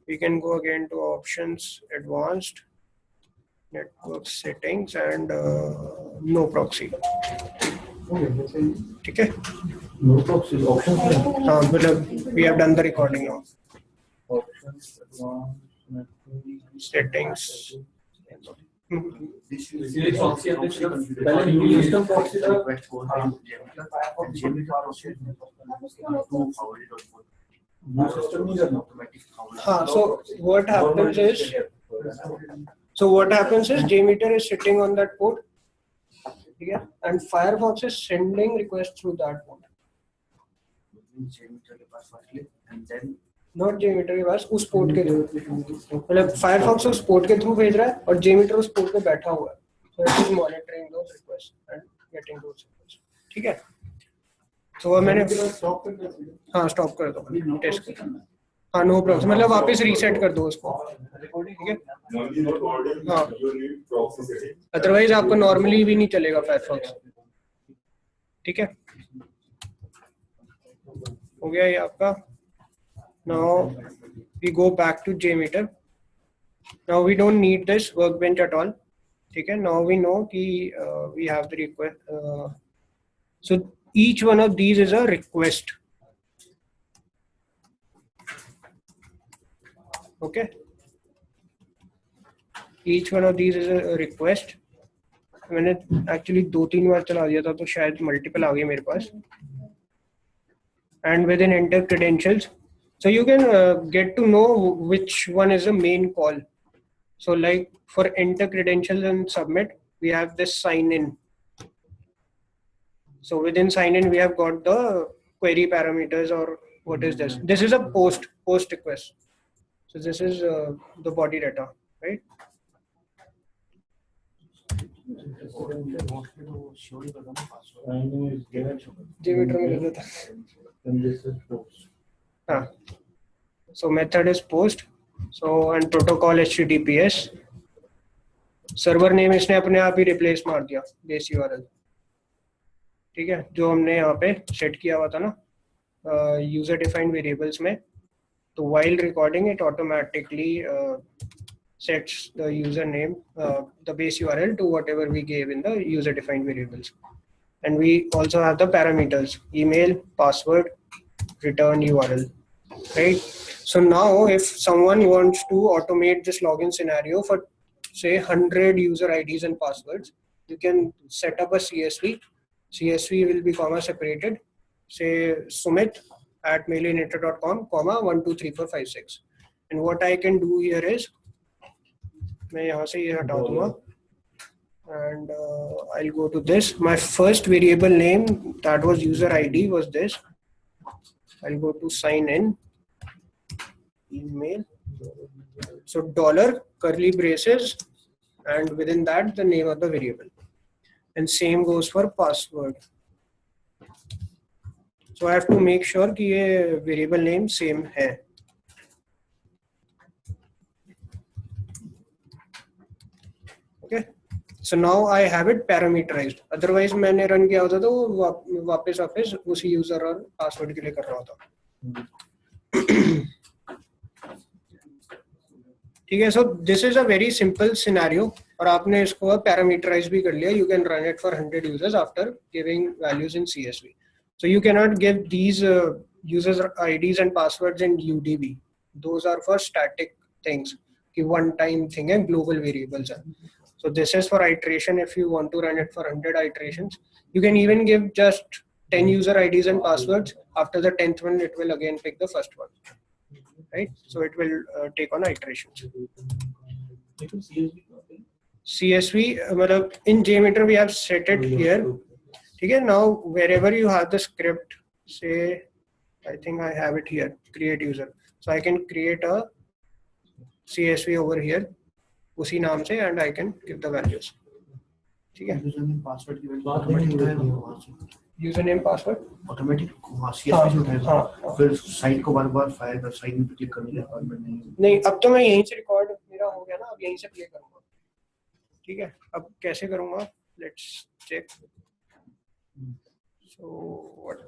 we can go again to options, advanced, network settings, and no proxy. ठीक है, no proxy options में हाँ मतलब we have done the recording now. Options Settings. ये proxy हमने सिर्फ पहले use system proxy था. यूज सिस्टम नहीं करना. हाँ, so what happens is JMeter is sitting on that port, ठीक है, and Firefox is sending requests through that port. Not JMeter के पास, उस पोर्ट के थ्रू, मतलब Firefox उस पोर्ट के थ्रू भेज रहा है और JMeter उस पोर्ट पे बैठा हुआ है. So it is monitoring those requests and getting those requests. ठीक है, तो मैंने हाँ स्टॉप कर दो टेस्ट. हाँ नो प्रॉब्लम, मतलब वापस रीसेट कर दो उसको. ठीक है, हाँ अदरवाइज आपको नॉर्मली भी नहीं चलेगा Firefox. ठीक है, हो गया ये आपका. Now we go back to JMeter. Now we don't need this workbench at all. ठीक है, now we know कि we have the request. So each one of these is a request. Okay, each one of these is a request. मैंने actually 2-3 बार चला दिया था तो शायद multiple आ गए मेरे पास. And within enter credentials, so you can get to know which one is the main call. So like for enter credentials and submit, we have this sign in. So within sign in we have got the query parameters, or what is this? This is a post request. So this is the body data, right? JMeter में लिखा था. हाँ. So method is post. So and protocol HTTPS. Server name इसने अपने आप ही replace मार दिया base URL. ठीक है, जो हमने यहाँ पे सेट किया हुआ था ना यूजर डिफाइंड वेरिएबल्स में, तो while recording it automatically sets the username, the base URL to whatever we gave in the user defined variables. And we also have the parameters: email, password, return URL, right? So now if someone wants to automate this login scenario for say 100 user IDs and passwords, you can set up a CSV. CSV will be comma separated, say sumit@mailinternet.com, comma 123456. And what I can do here is, मैं यहाँ से ये हटा दूँगा, and I'll go to this. My first variable name that was user ID was this. I'll go to sign in, email, so dollar curly braces, and within that the name of the variable, and same goes for password. So I have to make sure कि ये variable name same है. Okay, so now I have it parameterized. Otherwise मैंने run किया होता तो वापस उसी user और password के लिए कर रहा होता. ठीक है, so this is a very simple scenario और आपने इसको parameterize भी कर लिया. You can run it for 100 users after giving values in CSV. So you cannot give these users IDs and passwords in UDB. Those are for static things. कि one time thing है, global variables है. So this is for iteration. If you want to run it for 100 iterations, you can even give just 10 user IDs and passwords. After the 10th one, it will again pick the first one. Right? So it will take on iterations. CSV, in JMeter we have set it here. Okay, now wherever you have the script, say, I think I have it here, create user. So I can create a CSV over here, उसी नाम से, and I can give the values. ठीक है? Username password की value automatic उठाएगा. Username password automatic CSV से उठाएगा. फिर साइट को बार-बार फायर कर, साइट में क्लिक करने के बाद नहीं, अब तो मैं यहीं से रिकॉर्ड मेरा हो गया ना, अब यहीं से प्ले करूंगा. ठीक है, अब कैसे करूंगा? Let's check. So what?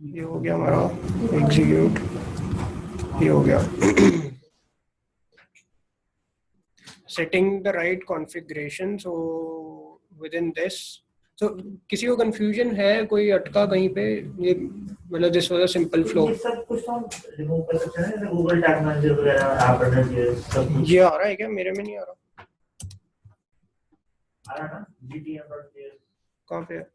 ये हो गया हमारा execute. ये हो गया. Setting the right configuration. So within this, so किसी को confusion है, कोई अटका कहीं पे, ये मतलब this was a simple flow. ये सब कुछ हम रिमूव कर सकते हैं ना, गूगल टैग मैनेजर वगैरह ऐप रन ये सब कुछ. ये आ रहा है क्या? मेरे में नहीं आ रहा. आ रहा ना gtm.js कहाँ पे है?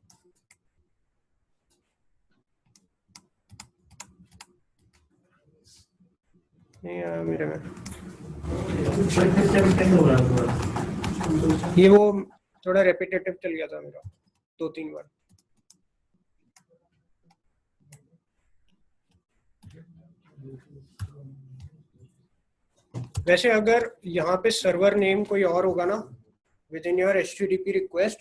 नहीं आया मेरे में. ये वो थोड़ा रेपिटेटिव चल गया था मेरा 2-3 बार. वैसे अगर यहाँ पे सर्वर नेम कोई और होगा ना, within your HTTP request,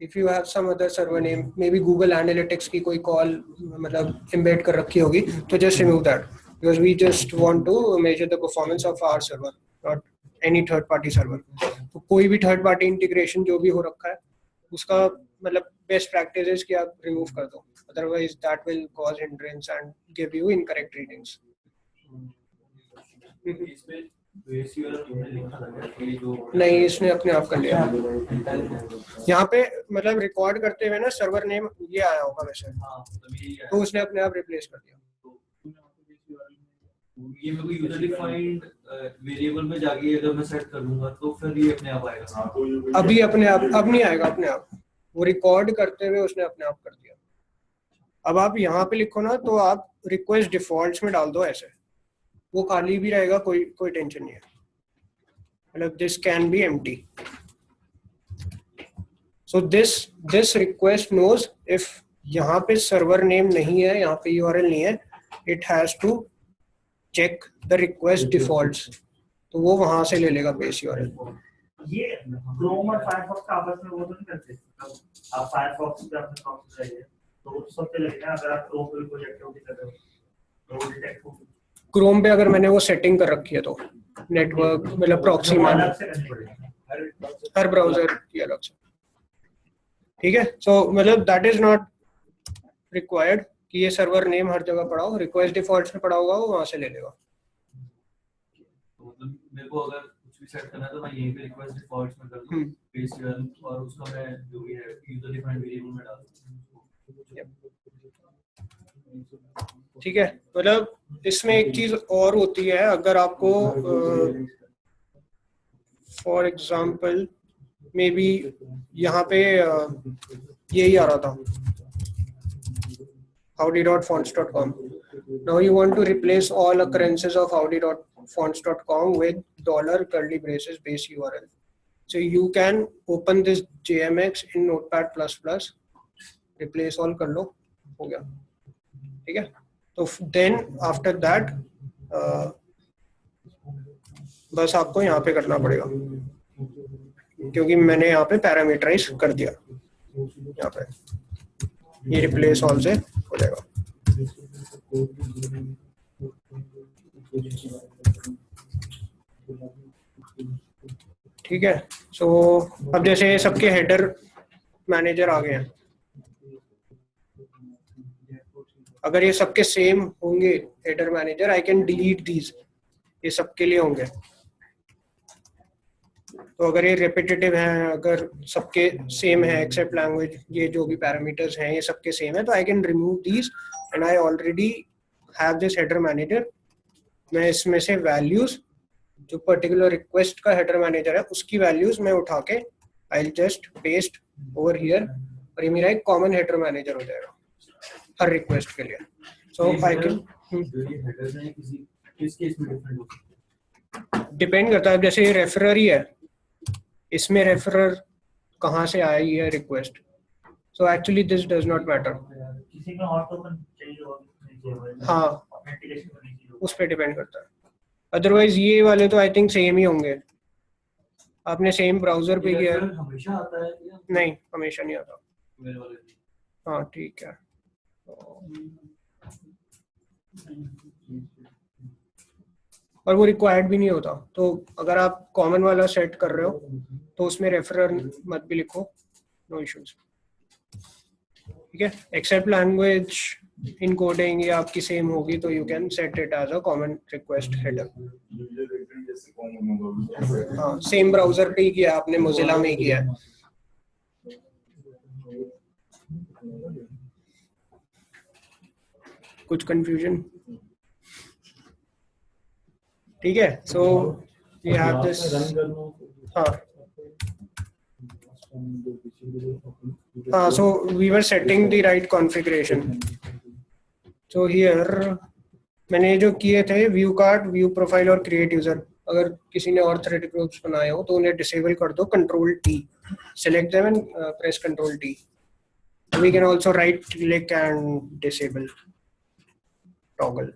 if you have some other server name, maybe Google Analytics की कोई call मतलब embed कर रखी होगी, तो just remove that, because we just want to measure the performance of our server, not any third party server. तो कोई भी third party integration जो भी हो रखा है, उसका मतलब best practice is कि आप remove कर दो, otherwise that will cause hindrance and give you incorrect readings. नहीं, इसने अपने आप कर लिया. यहाँ पे मतलब रिकॉर्ड करते हुए ना सर्वर नेम ये आया होगा वैसे, तो उसने अपने आप रिप्लेस कर दिया. ये मेरे को यूजर डिफाइंड वेरिएबल में जाके अगर मैं सेट कर लूंगा तो फिर ये अपने आप आएगा. अभी अपने आप अब नहीं आएगा, अपने आप वो रिकॉर्ड करते हुए उसने अपने आप कर दिया. अब आप यहाँ पे लिखो ना, तो आप रिक्वेस्ट डिफॉल्ट्स में डाल दो ऐसे, वो खाली भी रहेगा, कोई टेंशन नहीं है. मतलब this can be empty. So this request knows if यहाँ पे server name नहीं है, यहाँ पे URL नहीं है, it has to check the request defaults. तो वो वहाँ से ले लेगा base URL. ये Chrome और Firefox का आपस में वो तो नहीं करते. आप Firefox पे अपने कॉन्फ़िगर करिए, तो उस सब पे लगेगा. अगर आप Chrome पे कोई एक्टिविटी कर रहे हो, तो वो डिटेक्ट होगी. Chrome पे अगर मैंने वो सेटिंग कर रखी है तो नेटवर्क मतलब प्रॉक्सी मान, हर ब्राउजर की अलग से. ठीक है, सो मतलब दैट इज नॉट रिक्वायर्ड कि ये सर्वर नेम हर जगह पड़ा हो, रिक्वेस्ट डिफॉल्ट्स में पड़ा होगा वो वहां से ले लेगा। तो मतलब मेरे को अगर कुछ भी सेट करना है तो मैं यहीं पे रिक्वेस्ट डिफॉल्ट्स में कर दूं पेस्ट यूआरएल और उसका मैं जो भी है यूजर डिफाइंड वेरिएबल में डाल दूं। ठीक है, मतलब इसमें एक चीज और होती है, अगर आपको फॉर एग्जांपल मे बी यहाँ पे यही आ रहा था howdy.fonts.com. Now you want to replace all occurrences of howdy.fonts.com with $curly braces base URL. So you can open this JMX in Notepad++, replace all कर लो, हो गया, ठीक है। तो then after that बस आपको यहाँ पे करना पड़ेगा, क्योंकि मैंने यहाँ पे पैरामीटराइज कर दिया, यहाँ पे ये रिप्लेस ऑल से हो जाएगा। ठीक है, सो अब जैसे सबके हेडर मैनेजर आ गए हैं, अगर ये सबके सेम होंगे header manager, I can delete these, ये सबके लिए होंगे। तो अगर ये रेपिटेटिव हैं, अगर सबके सेम है एक्सेप्ट लैंग्वेज, ये जो भी पैरामीटर्स हैं ये सबके सेम है, तो I can remove these and I already have this header manager. मैं इसमें से वैल्यूज जो पर्टिकुलर रिक्वेस्ट का हेडर मैनेजर है उसकी वैल्यूज मैं उठा के I just paste over here, और ये मेरा एक कॉमन हेडर मैनेजर हो जाएगा हर रिक्वेस्ट के लिए। सो आई कैन डिपेंड करता है, जैसे ये रेफरर ही है, इसमें रेफरर कहाँ से आई है request, so actually this does not matter. किसी में और टोकन चाहिए और नहीं चाहिए, हाँ ऑथेंटिकेशन करनी चाहिए, उस पर डिपेंड करता है। अदरवाइज ये वाले तो आई थिंक सेम ही होंगे। आपने सेम ब्राउजर पे किया है? हमेशा आता है या नहीं, हमेशा नहीं आता। मेरे वाले भी। हाँ ठीक है, और वो रिक्वायर्ड भी नहीं होता। तो अगर आप कॉमन वाला सेट कर रहे हो तो उसमें रेफरर मत भी लिखो, नो इश्यूज। ठीक है, एक्सेप्ट लैंग्वेज इनकोडिंग ये आपकी सेम होगी तो you can set it as a common request header. हाँ, सेम ब्राउजर पे ही किया आपने, मोजिला में ही किया है। कुछ कंफ्यूजन? ठीक है, सो वी हैव दिस। हाँ, so we were setting the right configuration. So here मैंने जो किए थे व्यू कार्ड, व्यू प्रोफाइल और क्रिएट यूजर, अगर किसी ने और थ्रेड ग्रुप्स बनाए हो तो उन्हें डिसेबल कर दो, control T, select them and press control T. We can also right click and disable toggle.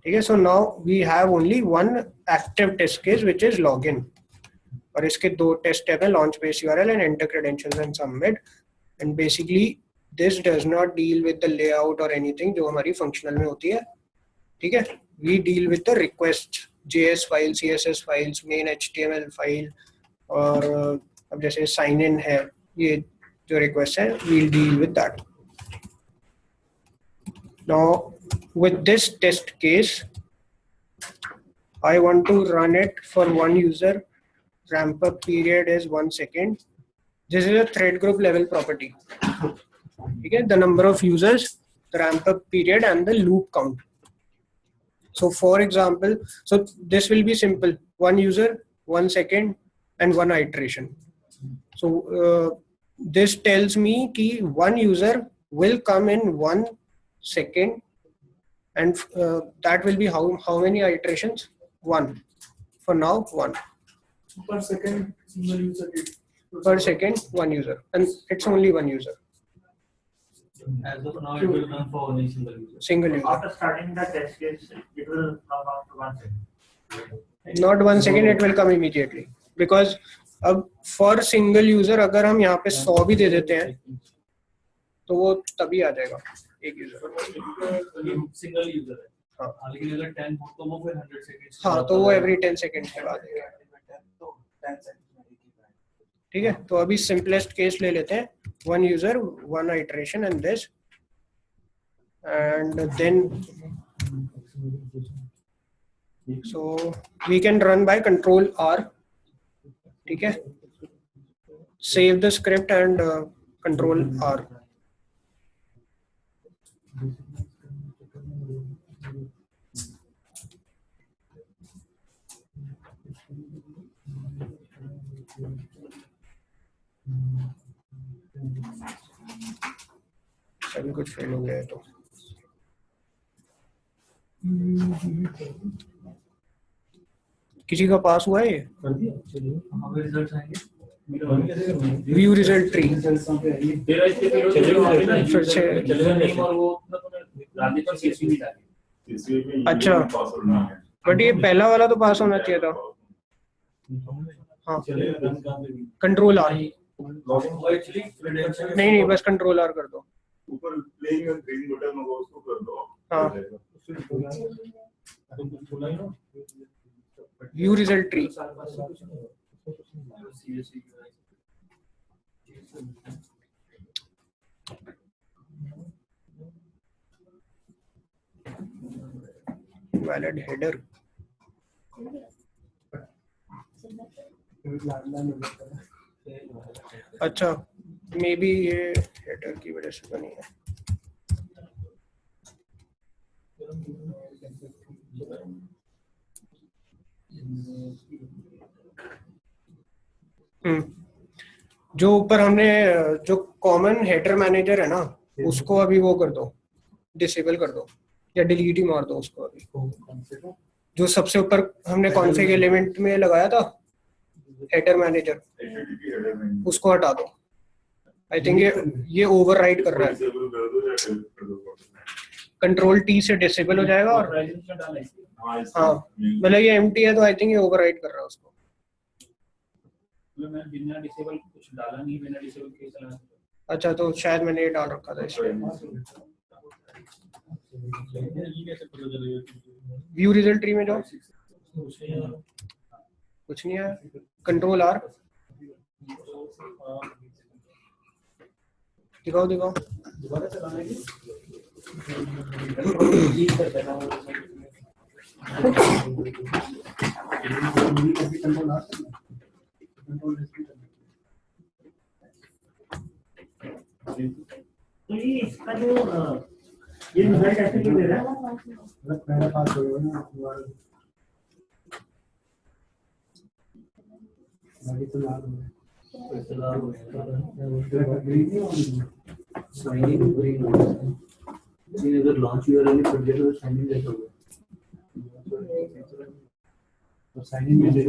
ठीक है, so now we have only one active test case which is login, और इसके दो टेस्ट टैब हैं, launch base URL and enter credentials and submit, and basically this does not deal with the layout or anything जो हमारी functional में होती है। ठीक है, we deal with the request JS file, CSS files, main HTML file, और अब जैसे sign in है, ये जो request है we'll deal with that. Now with this test case I want to run it for one user. Ramp up period is 1 second. This is a thread group level property. Okay, the number of users, the ramp up period and the loop count. So for example, so this will be simple, one user, 1 second and one iteration. So this tells me कि one user will come in 1 second and that will be how many iterations? 1. For now 1. Per second, single user did. Per second, one user, and it's only one user. As of now, it will run for only single user. Single user. after starting the test case, it will come after 1 second. Not 1 second, it will come immediately. Because अब for single user अगर हम यहाँ पे 100 भी दे देते हैं तो वो तभी आ जाएगा एक यूजर। सिंगल यूजर है। हाँ, लेकिन अगर 10 हो तो वो फिर 100 सेकंड्स। हाँ, तो वो every 10 seconds के बाद आएगा। ठीक है, तो अभी सिंपलेस्ट केस ले लेते हैं, one user, one iteration, and this, and then so we can run by Control R. Okay. Save the script and Control R. सब कुछ फेल हो गया है तो किसी का पास हुआ है ये? हमें रिजल्ट आएंगे व्यू रिजल्ट ट्री फिर से अच्छा बट ये पहला वाला तो पास होना चाहिए था हाँ कंट्रोल आर नहीं बस कंट्रोल आर कर दो ऊपर प्लेइंग ग्रीन बटन होगा उसको कर दो हाँ view result tree valid header अच्छा मे बी ये हेडर की वजह से बनी है जो ऊपर हमने जो कॉमन हेडर मैनेजर है ना उसको अभी वो कर दो डिसेबल कर दो या डिलीट ही मार दो उसको अभी जो सबसे ऊपर हमने कॉन्फ़िग एलिमेंट में लगाया था हेडर मैनेजर उसको हटा दो आई थिंक ये ओवरराइड कर रहा है कंट्रोल टी से डिसेबल हो जाएगा और हाँ मतलब ये एम्प्टी है तो आई थिंक ये ओवरराइड कर रहा है उसको मैं बिना डिसेबल कुछ डाला नहीं बिना डिसेबल के चला अच्छा तो शायद मैंने ये डाल रखा था इसमें व्यू रिजल्ट ट्री में जाओ कुछ नहीं है कंट्रोल आर दिखाओ दिखाओ दोबारा चलाना है तो ये इसका जो ये रिजल्ट ऐसे क्यों दे रहा है मतलब मेरा पास हो गया ना बाकी तो लाल हो गया साइनिंग ग्रीन हो गया ये अगर लॉन्च यूआरएल कर दिया तो साइनिंग जैसा होगा तो साइनिंग में ये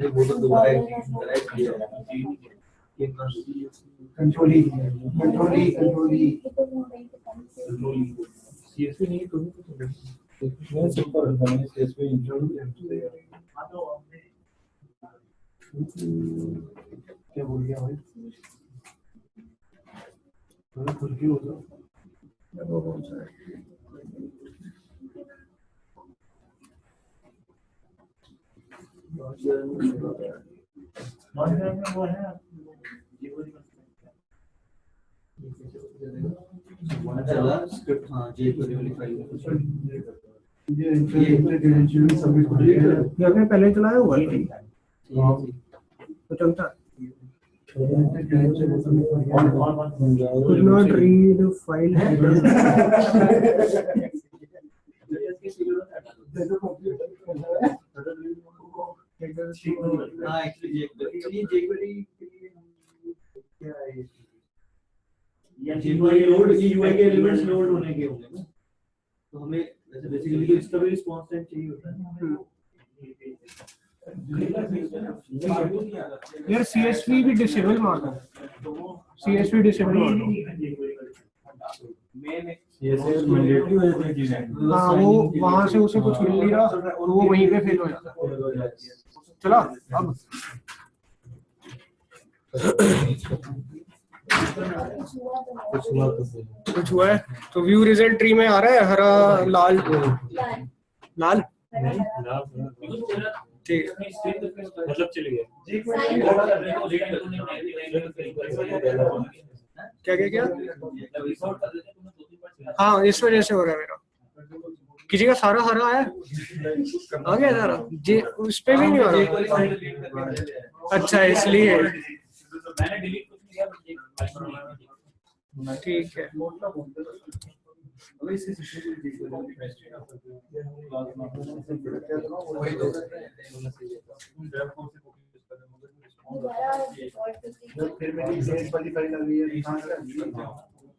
वो तो दोबारा सीएसपी नहीं तो सीएसपी क्या बोल गया भाई खुल क्यों होता स्क्रिप्ट हाँ जे वाली फाइल ये आपने पहले चलाया हुआ है तो चलता could not read file UI के एलिमेंट्स लोड होने के होंगे ना तो हमें वैसे बेसिकली तो इसका भी रिस्पांस टाइम चाहिए होता है यार सीएसवी भी डिसेबल मार दो सीएसवी डिसेबल मार दो हाँ वो वहां से उसे कुछ मिल नहीं रहा और वो वहीं पे फेल हो जाता चला अब कुछ हुआ है तो व्यू रिजल्ट ट्री में आ रहा है हरा लाल लाल ठीक है मतलब चली गई क्या क्या क्या हाँ इस वजह से हो रहा है मेरा किसी का सारा हरा है आ गया सारा जी उस पे भी नहीं हो रहा अच्छा इसलिए ठीक है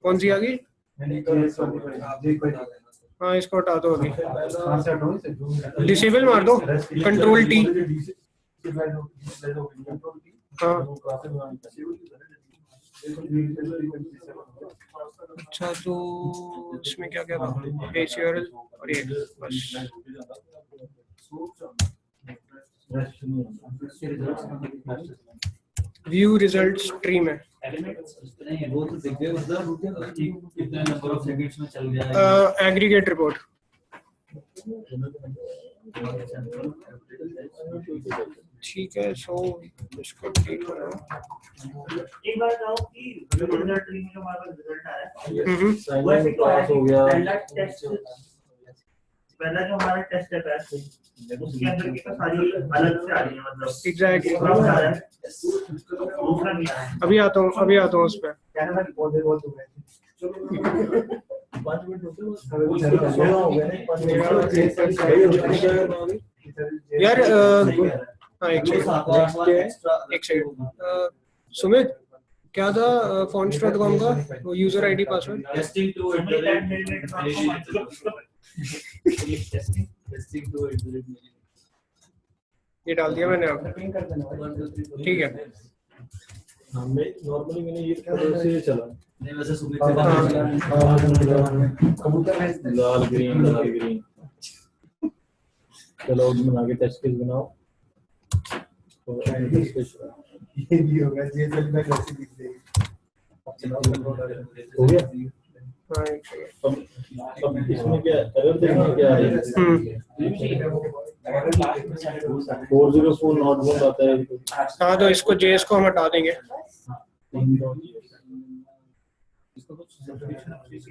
कौन सी आ गई हाँ इसको हटा दो अभी डिसेबल मार दो कंट्रोल टी हाँ अच्छा तो इसमें क्या क्या था बेस यूआरएल और ये बस व्यू रिजल्ट स्ट्रीम है एग्रीगेट रिपोर्ट ठीक है सो इसको ठीक करो एक बार बताओ कि रिजल्ट ट्री में जो हमारा रिजल्ट आया पास हो गया पहला जो हमारा टेस्ट है पैस उसके अंदर की तो सारी अलग से आ रही है मतलब एग्जैक्टली दूसरा नहीं आ रहा है अभी आता हूँ उस पर यार हाँ एक सेकंड सुमित क्या था fonts.com का वो यूजर आईडी पासवर्ड ये डाल दिया मैंने अब ठीक है नॉर्मली मैंने ये से चला लाल ग्रीन चलो बना के टेस्ट केस बनाओ ये भी होगा जेएसएल में कैसे दिख देगी हो गया अब इसमें क्या एरर देखना क्या है 404 नॉट बोल आता है हाँ तो इसको जेएस को हम हटा देंगे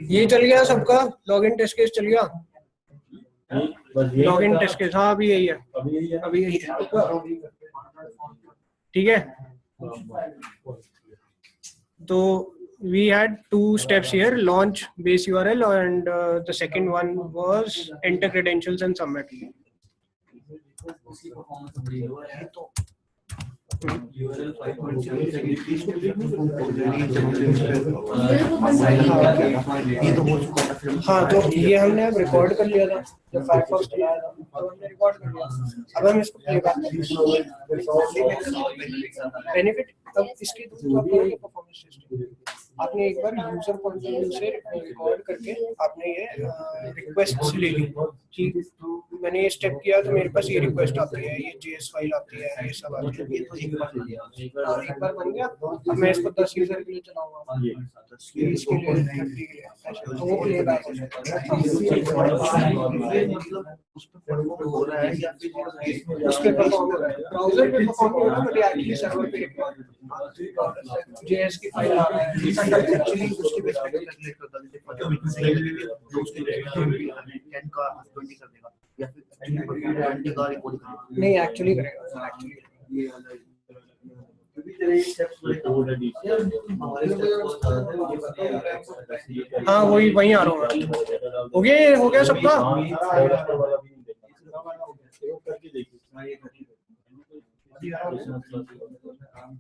ये चल गया सबका लॉगिन टेस्ट केस चल गया लॉगिन टेस्ट केस हाँ अभी यही है ठीक है तो we had two steps here launch base URL and the second one was enter credentials and submit हाँ तो ये हमने अब रिकॉर्ड कर लिया था जब फायरफॉक्स चलाया था तो हमने रिकॉर्ड कर लिया अब हम इसको प्लेबैक बेनिफिट अब इसके तो परफॉर्मेंस टेस्टिंग आपने एक बार यूजर पॉइंट ऑफ व्यू से रिकॉर्ड करके आपने ये रिक्वेस्ट ले ली कि मैंने ये स्टेप किया तो मेरे पास ये रिक्वेस्ट आती है ये जेएस फाइल आती है ये सब आती है तो एक बार बन गया अब मैं इसको 10 यूजर के लिए चलाऊंगा इसके लिए तो वो प्लेबैक हो जाएगा उस पे परफॉर्म हो रहा है ब्राउज़र पे परफॉर्म हो रहा है बट एक्चुअली सर्वर पे जेएस की फाइल आ रहा है एक्चुअली उसके बेस पे कैलकुलेट करता है जो उसके कैन का 20 कर देगा या फिर 20 का रिकॉर्ड करेगा नहीं एक्चुअली करेगा एक्चुअली ये हाँ वही आ रहा हूँ हो गया सबका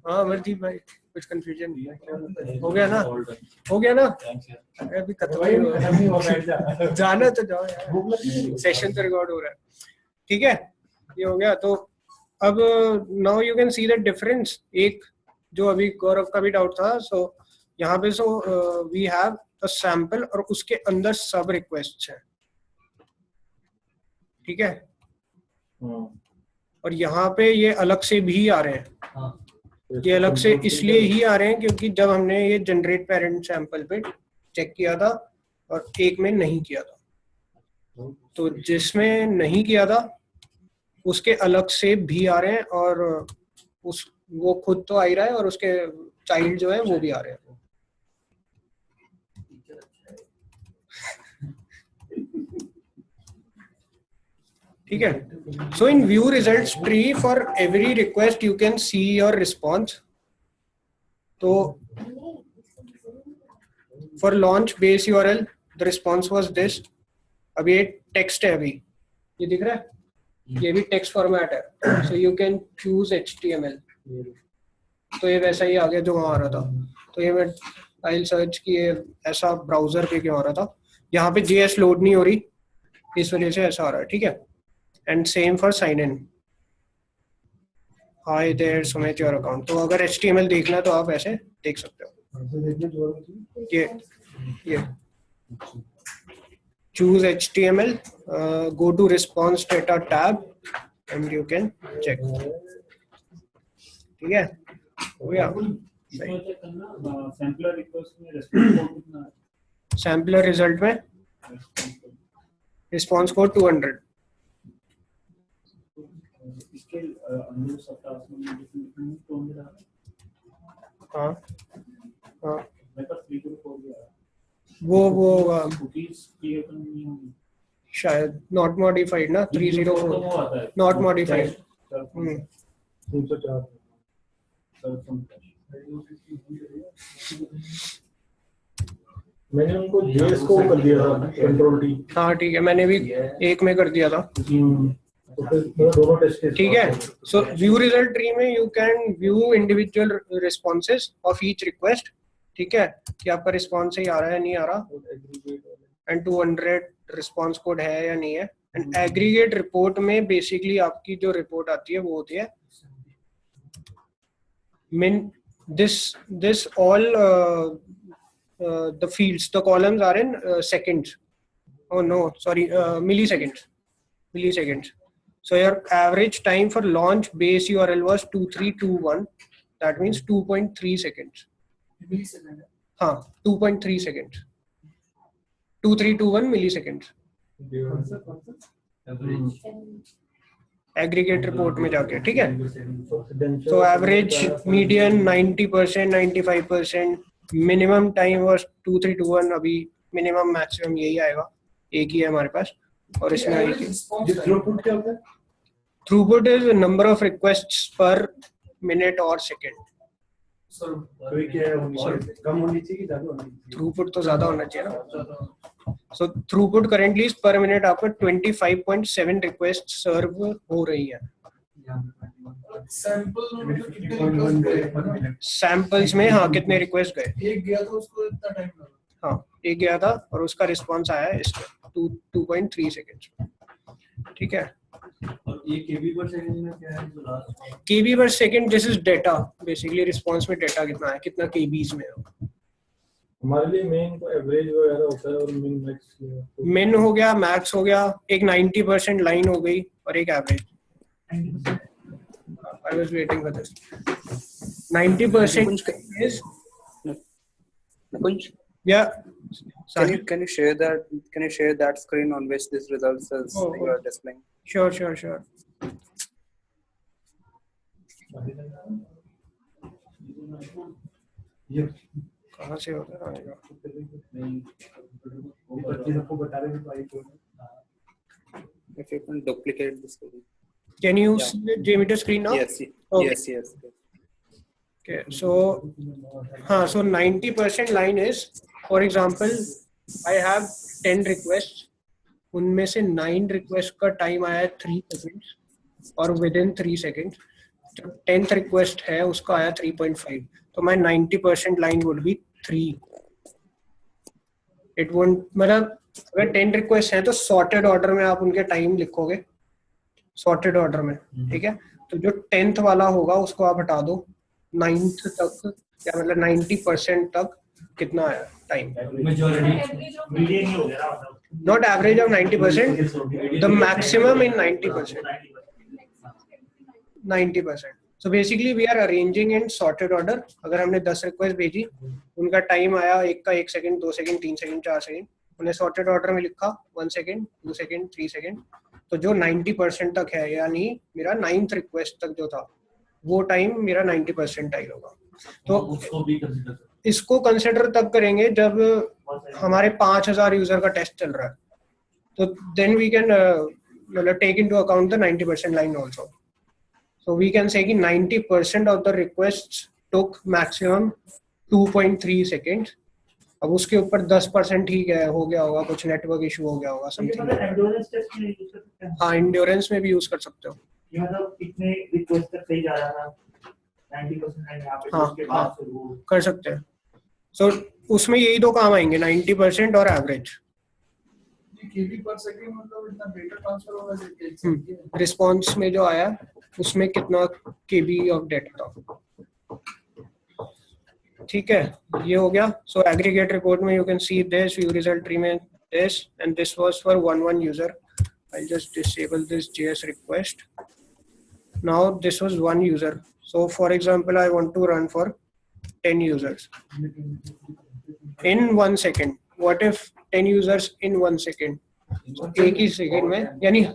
हाँ अमरदीप भाई कुछ कंफ्यूजन हो गया ना अभी खत्म जाना तो जाओ यार सेशन तो रिकॉर्ड हो रहा है ठीक है ये हो गया तो अब now you can see the difference एक जो अभी गौरव का भी डाउट था सो यहाँ पे so we have a sample और उसके अंदर सब रिक्वेस्ट है ठीक है और यहाँ पे ये अलग से भी आ रहे हैं ये अलग से इसलिए ही आ रहे हैं क्योंकि जब हमने ये जनरेट पेरेंट सैंपल पे चेक किया था और एक में नहीं किया था तो जिसमें नहीं किया था उसके अलग से भी आ रहे हैं और उस वो खुद तो आ ही रहा है और उसके चाइल्ड जो है वो भी आ रहे हैं. ठीक है. So in view results tree for every request you can see your response. तो for launch base URL the response was this. अब ये text है, अभी ये दिख रहा है, ये भी text format है. So you can choose HTML. तो ये वैसा ही आ गया जो वहाँ आ रहा था. तो ये मैं फाइल सर्च किए, ऐसा ब्राउजर पे क्यों आ रहा था, यहाँ पे JS लोड नहीं हो रही, इस वजह से ऐसा आ रहा है. ठीक है. And same for sign in. Hi there, Sumit, your account. तो अगर HTML देखना है तो आप ऐसे देख सकते हो. ये choose HTML, go to response data tab and you can check. ठीक है, हो गया. सैम्पलर रिजल्ट में रिस्पॉन्स कोड 200. हाँ हाँ, वो शायद नॉट मॉडिफाइड ना, 304 नॉट मॉडिफाइड. मैंने उनको जेएस को कर दिया था, कंट्रोल टी. हाँ ठीक है, मैंने भी एक में कर दिया था. दोनों टेस्ट. ठीक है. सो व्यू रिजल्ट ट्री में you can view individual responses of each request. ठीक है, कि आपका रिस्पॉन्स सही आ रहा है नहीं आ रहा, एंड 200 रिस्पॉन्स कोड है या नहीं है. एंड एग्रीगेट रिपोर्ट में बेसिकली आपकी जो रिपोर्ट आती है वो होती है min this all the fields, the columns are in seconds. Oh no, sorry, milliseconds. So your average time for launch base URL was 2321. That means 2.3 seconds. हाँ, 2.3 seconds. 2321 milliseconds. Aggregate report में जाके. ठीक है. तो average median 90%, 95%. Minimum time was 2321. अभी minimum maximum यही आएगा, एक ही है हमारे पास. और इसमें थ्रूपुट क्या होता है? Throughput is number of requests पर मिनट और सेकंड. कम होनी चाहिए कि ज्यादा होनी चाहिए? थ्रूपुट तो ज्यादा होना चाहिए ना. So throughput currently is per minute आपका 25.7 रिक्वेस्ट सर्व हो रही है. सैंपल्स में हाँ कितने रिक्वेस्ट गए? एक गया था उसको इतना टाइम लगा. हाँ एक गया था और उसका रिस्पॉन्स आया है इसमें 2.3 सेकेंड्स. ठीक है. और ये केबी पर सेकंड में क्या है जो लास्ट? केबी पर second, this is data. Basically response में डेटा कितना है, कितना केबीज में है. हमारे लिए मेन को एवरेज वगैरह होता है और मिन मैक्स. मिन हो गया, मैक्स हो गया, एक 90% लाइन हो गई और एक average. I was waiting for this. 90% is Nakunj, yeah. can you share that screen on which this results is you are displaying? Sure. ये कहाँ से होता है? If you can duplicate the screen. Can you see the JMeter screen now? Yes. Okay. Yes. Okay, so 90% line is, for example, I have 10 requests. उनमें से 9 request का time आया 3 seconds और within 3 seconds. जो 10th request है उसका आया 3.5. तो my 90% line would be 3. It won't, मतलब अगर 10 request हैं तो sorted order में आप उनके time लिखोगे, sorted order में. ठीक है. तो जो 10th वाला होगा उसको आप हटा दो. 9th तक या मतलब 90% तक कितना आया time? Not average of 90%, the maximum in 90%. 90%. So basically we are arranging in sorted order. अगर हमने 10 रिक्वेस्ट भेजी, उनका टाइम आया एक का 1 सेकंड, 2 सेकंड, 3 सेकंड, 4 सेकंड, उन्हें sorted order में लिखा 1 सेकंड, 2 सेकंड, 3 सेकंड, तो जो 90% तक है, यानी मेरा 9th रिक्वेस्ट तक जो था वो टाइम मेरा 90% टाइम होगा। तो उसको भी कंसीडर इसको कंसिडर तब करेंगे जब हमारे 5000 यूजर का टेस्ट चल रहा है, तो देन वी कैन मतलब take into account the 90% line also. So we can say कि 90% of the requests took maximum 2.3 seconds. अब उसके ऊपर 10% ठीक है हो गया होगा, कुछ नेटवर्क इशू हो गया होगा समथिंग। एंड्योरेंस टेस्ट में यूज कर सकते हैं। हाँ, एंड्योरेंस में भी यूज कर सकते हो। ये मतलब कितने रिक्वेस्ट तक सही जा रहा था, 90% है यहाँ पे, तो हाँ, उसके बाद फिर वो कर सकते हैं। सो उसमें यही दो काम आएंगे, 90% और एवरेज। केबी पर सेकंड मतलब इतना डेटा ट्रांसफर होगा रिस्पॉन्स में जो आया उसमें कितना केबी ऑफ डेटा था। ठीक है, ये हो गया। सो एग्रीगेट रिपोर्ट में you can see this view result tree में this, and this was for one user. I'll just disable this JS request. Now this was one user. So for example, I want to run for 10 users in 1 second. What if 10 users in 1 second? So एक ही second में, यानी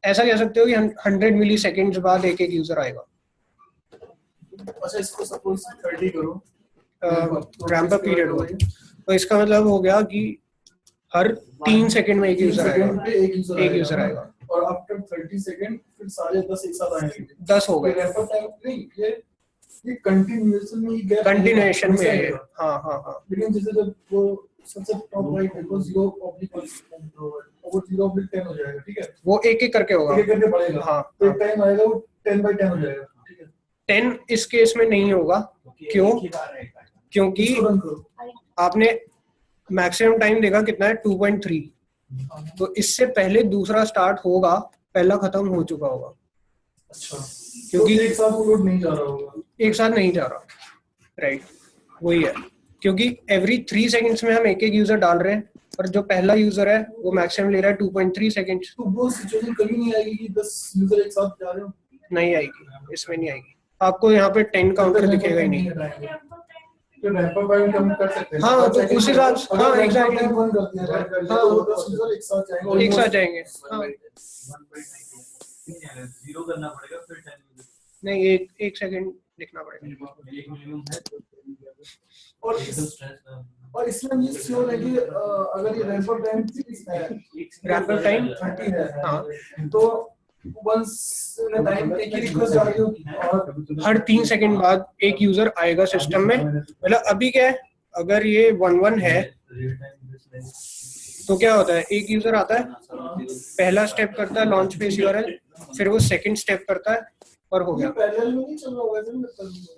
ऐसा कह सकते हो कि 100 मिली second बाद एक यूजर आएगा। अच्छा, इसको सपोज 30 करो, रैंप अप पीरियड हो, तो इसका मतलब हो गया कि हर 3 सेकंड में एक यूजर आएगा, एक यूजर आएगा। और आफ्टर 30 सेकंड फिर सारे 10 एक साथ आएंगे। 10 हो गए। रैपर टाइम नहीं, ये कंटिन्यूएशन में ही गैप, कंटिन्यूएशन में है। हाँ हाँ हाँ। लेकिन जैसे जब वो सबसे टॉप राइट है तो 0.10 हो जाएगा, ठीक है, वो एक एक करके होगा, एक करके बढ़ेगा। हाँ, तो एक टाइम आएगा वो 10/10 हो जाएगा, ठीक है। 10 इस केस में नहीं होगा, क्यों? क्योंकि आपने मैक्सिमम टाइम देखा कितना है, 2.3। तो इससे पहले दूसरा स्टार्ट होगा, पहला खत्म हो चुका होगा। अच्छा, क्योंकि तो एक साथ वो लोड नहीं जा रहा होगा, एक साथ नहीं जा रहा, राइट, वही है। क्योंकि एवरी 3 सेकंड्स में हम एक एक यूजर डाल रहे हैं, और जो पहला यूजर है वो मैक्सिमम ले रहा है 2.3 सेकंड्स। तो वो सिचुएशन कभी नहीं आएगी कि 10 यूजर एक साथ जा रहे हो? नहीं आएगी, इसमें नहीं आएगी। आपको यहाँ पे 10 काउंटर दिखेगा ही नहीं। तो रैपर टाइम कम कर सकते हैं। हाँ, तो उस हिसाब से, हाँ एग्जैक्टली, हाँ वो 10 यूजर एक साथ जाएंगे, एक साथ जाएंगे। हाँ, जीरो करना पड़ेगा फिर 10 नहीं, एक सेकंड लिखना पड़ेगा। एक मिनिमम है। और इसमें ये श्योर है कि अगर ये रैपर टाइम रैपर टाइम 30 है, हाँ, तो वंस टाइम एक ही रिक्वेस्ट जा रही होगी और हर 3 सेकंड बाद एक यूजर आएगा सिस्टम में। मतलब अभी क्या है, अगर ये 1 है तो क्या होता है, एक यूजर आता है, पहला स्टेप करता है लॉन्च पेज यूआरएल, फिर वो सेकंड स्टेप करता है और हो गया। पैरेलल में नहीं चल रहा होगा,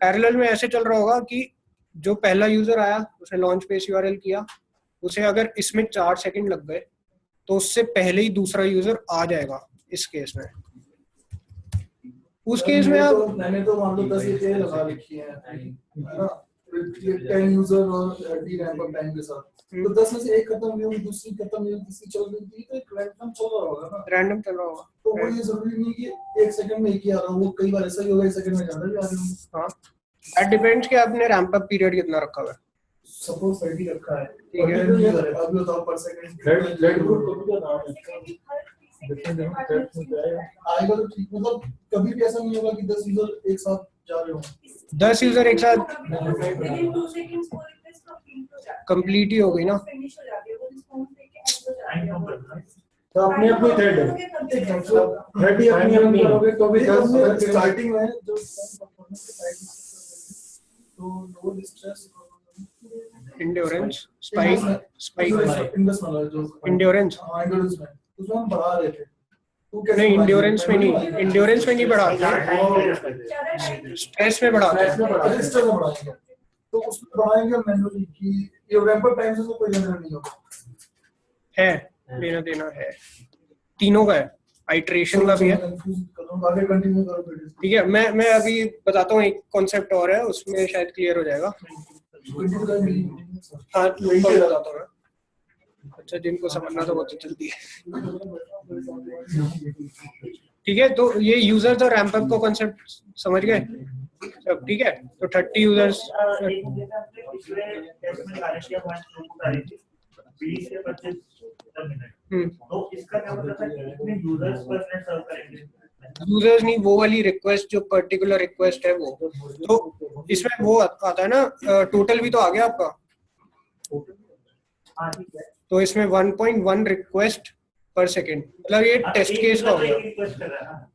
पैरेलल में ऐसे चल रहा होगा कि जो पहला यूजर आया उसने लॉन्च पेज यूआरएल किया, उसे अगर इसमें 4 सेकंड लग गए तो उससे पहले ही दूसरा यूजर आ जाएगा। इस केस में, उस केस में आप, मैंने तो मान लो 10 ये लगा रखी है ना, 10 यूजर और डी रैंप अप टाइम के साथ, तो 10 में से एक खत्म हुई, दूसरी खत्म हुई, तीसरी चल रही थी, तो एक रैंडम चल रहा होगा ना, रैंडम चल रहा होगा। तो वो ये जरूरी नहीं कि 1 सेकंड में एक ही आ रहा हो, वो कई बार ऐसा ही होगा 1 सेकंड में ज्यादा भी आ रहे होंगे। हाँ, दैट डिपेंड्स कि आपने रैंप अप पीरियड कितना रखा हुआ है। सपोज 30 रखा है, ठीक है, अभी बताओ पर सेकंड लेट ग्रुप आएगा तो ठीक, मतलब कभी भी ऐसा नहीं होगा कि 10 यूजर एक साथ जा रहे हो। 10 यूजर एक साथ within 2 seconds वो request complete हो जाती है, कंप्लीट ही हो गई ना। finish हो जाती है, वो response देके end हो जाती है। तो अपने अपनी थ्रेड है, थ्रेड ही अपनी अपनी करोगे तो भी 10 स्टार्टिंग में जो तो लो स्ट्रेस इंड्योरेंस, स्पाइक इंडस वाला जो इंड्योरेंस, हाँ इंडस में उसमें हम बढ़ा रहे थे, तो नहीं इंड्योरेंस में नहीं, इंड्योरेंस में नहीं बढ़ाते, स्ट्रेस में बढ़ाते हैं। रजिस्टर में बढ़ाएंगे, तो उसमें बढ़ाएंगे मैनुअली कि ये रैंप अप टाइम से तो कोई लेना नहीं होगा, है लेना देना है, तीनों का है, आइट्रेशन का भी है। आगे कंटिन्यू करो फिर। ठीक है, मैं अभी बताता हूँ, एक कॉन्सेप्ट और है, उसमें शायद क्लियर हो जाएगा। हाँ, बताता हूँ। अच्छा, जिनको समझना था वो तो जल्दी है। ठीक है, तो ये यूजर्स और रैंप अप को कॉन्सेप्ट समझ गए सब? ठीक है, तो 30 यूजर्स, per minute. तो इसका क्या मतलब है कितने यूजर्स पर मिनट सर्व करेंगे? यूजर्स नहीं, वो वाली रिक्वेस्ट जो पर्टिकुलर रिक्वेस्ट है वो, तो इसमें वो आता है ना, टोटल भी तो आ गया आपका। हाँ ठीक है, तो इसमें 1.1 रिक्वेस्ट पर सेकेंड, मतलब ये टेस्ट केस का हो गया। रिक्वेस्ट कर रहा है ना,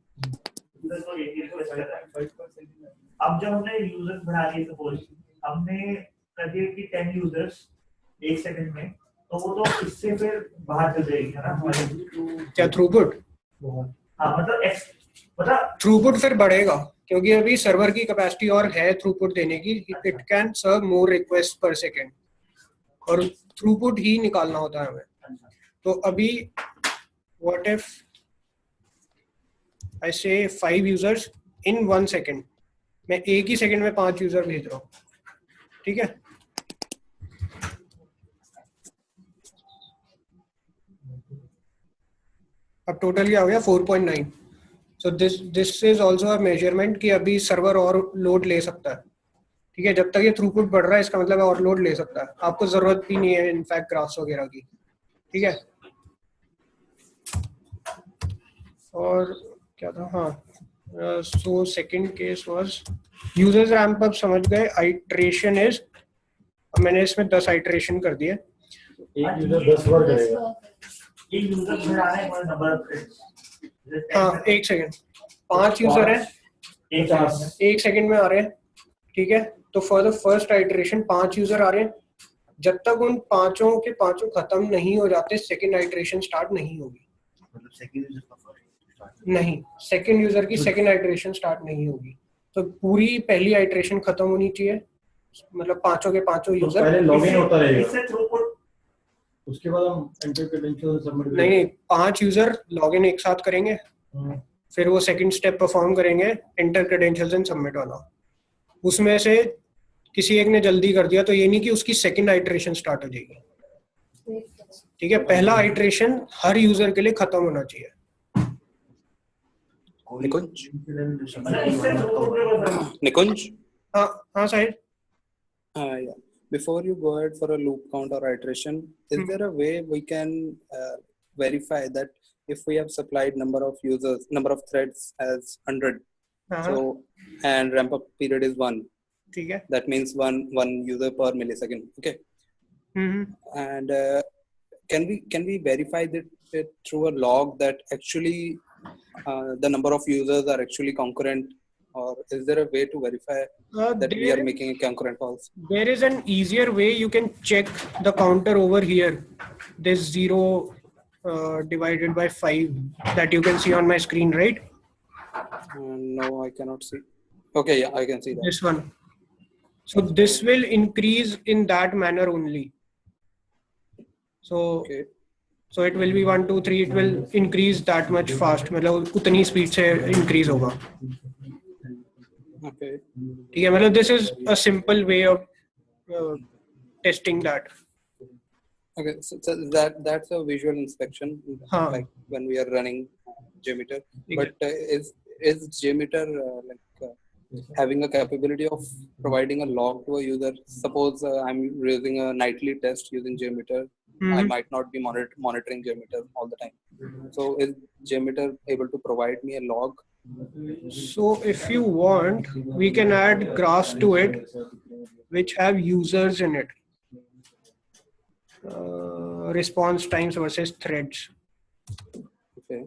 यूजर को एक रिक्वेस्ट कर रहा है। अब जब हमने यूजर्स बढ़ा दिए, सपोज हमने कर दिए कि 10 यूजर्स 1 सेकंड में, तो वो तो इससे फिर बाहर चल जाएगी है ना हमारी क्या थ्रूपुट? हाँ मतलब थ्रूपुट फिर बढ़ेगा क्योंकि अभी सर्वर की कैपेसिटी और है थ्रूपुट देने की, it can serve more request per second, और थ्रूपुट ही निकालना होता है हमें। तो अभी व्हाट इफ आई से 5 यूजर्स इन 1 सेकेंड, मैं एक ही सेकेंड में 5 यूजर भेज रहा हूँ, ठीक है। अब टोटल क्या हो गया 4.9। So this is also a measurement कि अभी सर्वर और लोड ले सकता है, ठीक है। जब तक ये थ्रूपुट बढ़ रहा है इसका मतलब है और लोड ले सकता है, आपको जरूरत भी नहीं है इनफैक्ट ग्राफ्स वगैरह की, ठीक है। और क्या था, हाँ, so second case was users ramp up, समझ गए। आइट्रेशन इज, मैंने इसमें 10 आइट्रेशन कर दिए। एक यूजर 10 बार करेगा। एक यूजर बढ़ा रहे हैं नंबर ऑफ थ्रेड्स। हाँ, एक सेकंड, 5 यूजर है, 1 सेकंड में आ रहे हैं, ठीक है। तो for the first iteration 5 user आ रहे हैं, जब तक उन पांचों के पांचों खत्म नहीं हो जाते सेकंड आइट्रेशन स्टार्ट नहीं होगी। मतलब सेकंड यूजर का फर्स्ट नहीं, सेकंड यूजर की सेकंड आइट्रेशन स्टार्ट नहीं होगी। तो पूरी पहली आइट्रेशन खत्म होनी चाहिए, मतलब पांचों के पांचों तो यूजर। पहले लॉगिन होता रहेगा, इससे थ्रूपुट, उसके बाद हम एंटर क्रेडेंशियल्स सबमिट नहीं नहीं, 5 यूजर लॉगिन एक साथ करेंगे, फिर वो सेकंड स्टेप परफॉर्म करेंगे, एंटर क्रेडेंशियल्स एंड सबमिट वाला। उसमें से किसी एक ने जल्दी कर दिया तो ये नहीं कि उसकी सेकंड आइट्रेशन स्टार्ट हो जाएगी, ठीक है। पहला आइट्रेशन हर यूजर के लिए खत्म होना चाहिए। निकुंज, इससे थ्रूपुट Nikunj, हाँ हाँ साहिल। yeah. Before you go ahead for a loop count or iteration, is there a way we can verify that if we have supplied number of users, number of threads as 100, so and ramp up period is 1, ठीक है, that means one user per millisecond, okay? And can we verify that through a log that actually the number of users are actually concurrent, or is there a way to verify that we are making a concurrent calls? There is an easier way. You can check the counter over here, this 0 divided by 5 that you can see on my screen, right? No, I cannot see. Okay, yeah, I can see that. This one. So this will increase in that manner only. So Okay. so it will be 1 2 3, it will increase that much fast, मतलब उतनी speed से increase होगा, Okay. ठीक है। मतलब this is a simple way of testing that. Okay, so that's a visual inspection, like when we are running JMeter. But is JMeter having a capability of providing a log to a user? Suppose I'm using a nightly test using JMeter. I might not be monitoring JMeter all the time. So is JMeter able to provide me a log? So if you want, we can add graphs to it which have users in it. Response times versus threads. Okay.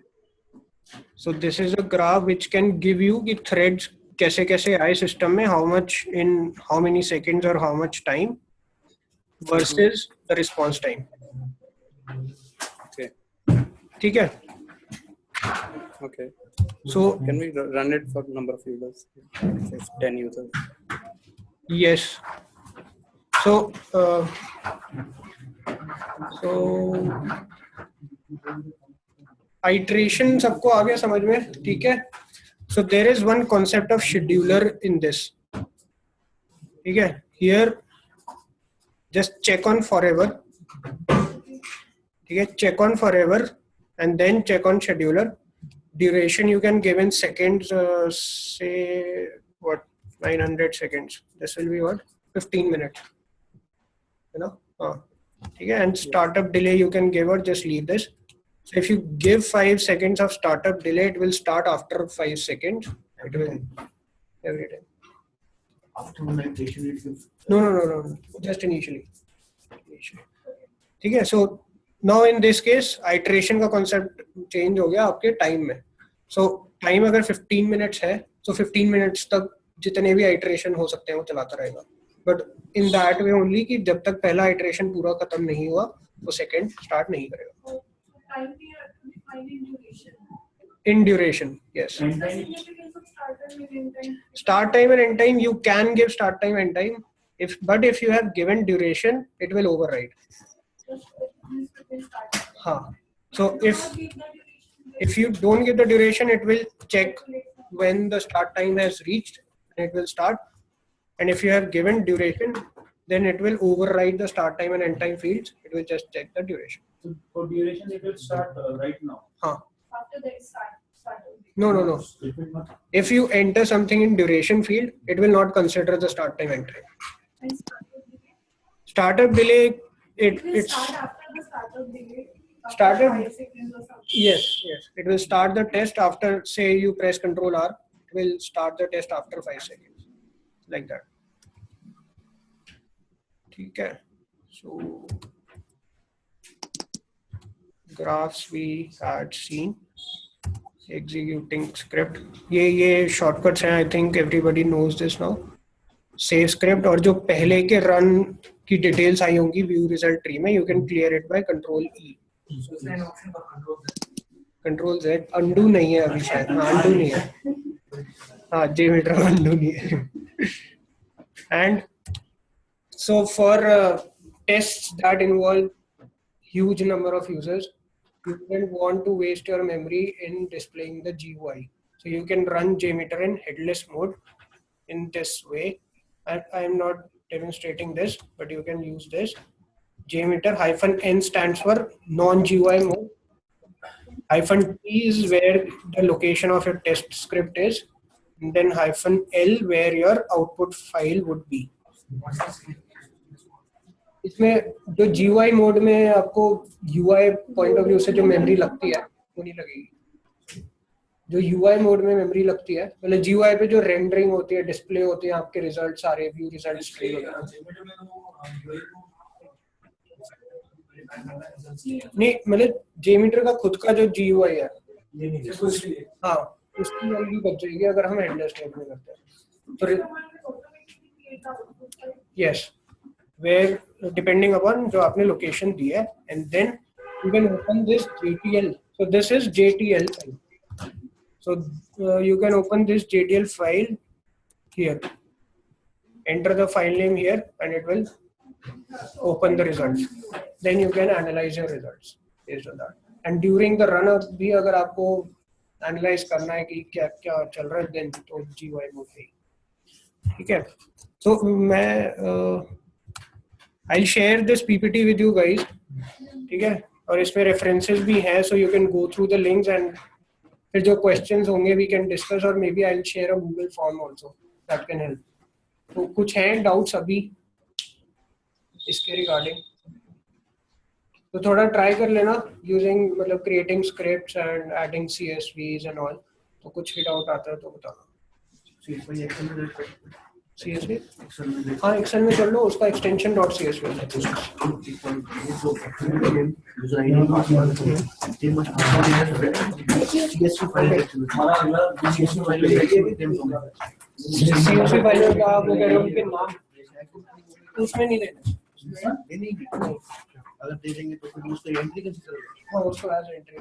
So this is a graph which can give you the threads कैसे कैसे आए system में, how much in how many seconds or how much time versus the response time. Okay. ठीक है. Okay. So can we run it for number of users? Say 10 users. Yes. So iteration सबको आ गया समझ में, ठीक है। So there is one concept of scheduler in this, ठीक है। Here just check on forever, ठीक है, check on forever and then check on scheduler. Duration you can give in seconds, say what, 900 seconds. This will be what, 15 minutes, you know, Okay, and startup delay you can give or just leave this. So if you give 5 seconds of startup delay, it will start after 5 seconds. It will every time. After one iteration, it will. No. Just initially. Okay, so now in this case, iteration का concept change हो गया आपके time में. So time अगर 15 minutes है, so 15 minutes तक जितने भी iteration हो सकते हैं वो चलाता रहेगा. But in that way only कि जब तक पहला iteration पूरा खत्म नहीं हुआ, वो second start नहीं करेगा. Time we are defining duration. In duration, yes. The significance of start time and end time. Start time and end time, you can give start time and time. But if you have given duration, it will override. So if you don't give the duration, it will check when the start time has reached and it will start. And if you have given duration, then it will override the start time and end time fields. It will just check the duration. So for duration, it will start right now. After that start. No. If you enter something in duration field, it will not consider the start time and time. And Startup delay, it will it's start after the startup delay. Startup- 5 seconds or something. yes. It will start the test after, say you press Control R, it will start the test after 5 seconds. Like that. Okay. So graphs we had seen. Executing script. ये shortcuts हैं. I think everybody knows this now. Save script और जो पहले के run की details आई होंगी view result tree में, you can clear it by Control E. Control Z. Undo नहीं है अभी शायद. Undo नहीं है. हाँ, JMeter undo नहीं है. And so for tests that involve huge number of users, you don't want to waste your memory in displaying the GUI. So you can run JMeter in headless mode in this way. I am not demonstrating this, but you can use this. JMeter -n stands for non-GUI mode. -t is where the location of your test script is. And then -l where your output file would be. इसमें जो GUI mode में आपको UI point of view से जो memory लगती है वो नहीं लगेगी. जो UI मोड में मेमोरी लगती है, मतलब GUI पे जो रेंडरिंग होती है, डिस्प्ले होती है, आपके रिजल्ट सारे व्यू रिजल्ट स्क्रीन नहीं, मतलब JMeter का खुद का जो GUI है, हाँ, उसकी मेमोरी बच जाएगी अगर हम हेडलेस टाइप में करते हैं. तो yes, where depending upon जो आपने location दी है, and then you can open this JTL. So this is JTL file. So you can open this JTL file here. Enter the file name here, and it will open the results. Then you can analyze your results based on that. And during the run भी अगर आपको analyze करना है कि क्या क्या चल रहा है, then तो GUI mode है. ठीक है. So मैं I'll share this PPT with you guys. ठीक है. और इसमें references भी हैं, so you can go through the links and फिर जो questions होंगे we can discuss, or maybe I'll share a Google form also that can help. तो कुछ हैं doubts अभी इसके regarding. तो थोड़ा try कर लेना using मतलब creating scripts and adding CSVs and all. तो कुछ भी doubt आता है तो बताना. CSV? हाँ, Excel में कर लो, उसका extension .csv है. CSV फाइल का आप वो कह रहे हो उनके नाम उसमें नहीं लेना. अगर दे देंगे तो फिर उसको एंट्री कैसे करोगे? हाँ, उसको as entry.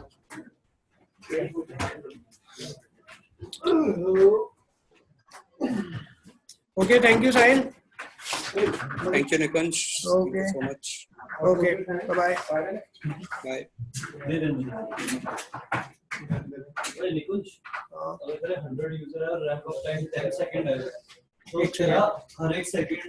Okay, thank you, Sahil. Thank you, Nikunj. Okay. Thank you so much. Okay, bye-bye. Bye. निकुंज अगर 100 यूजर है, रैंप अप टाइम 10 सेकंड है, तो एक तेरा हर एक सेकंड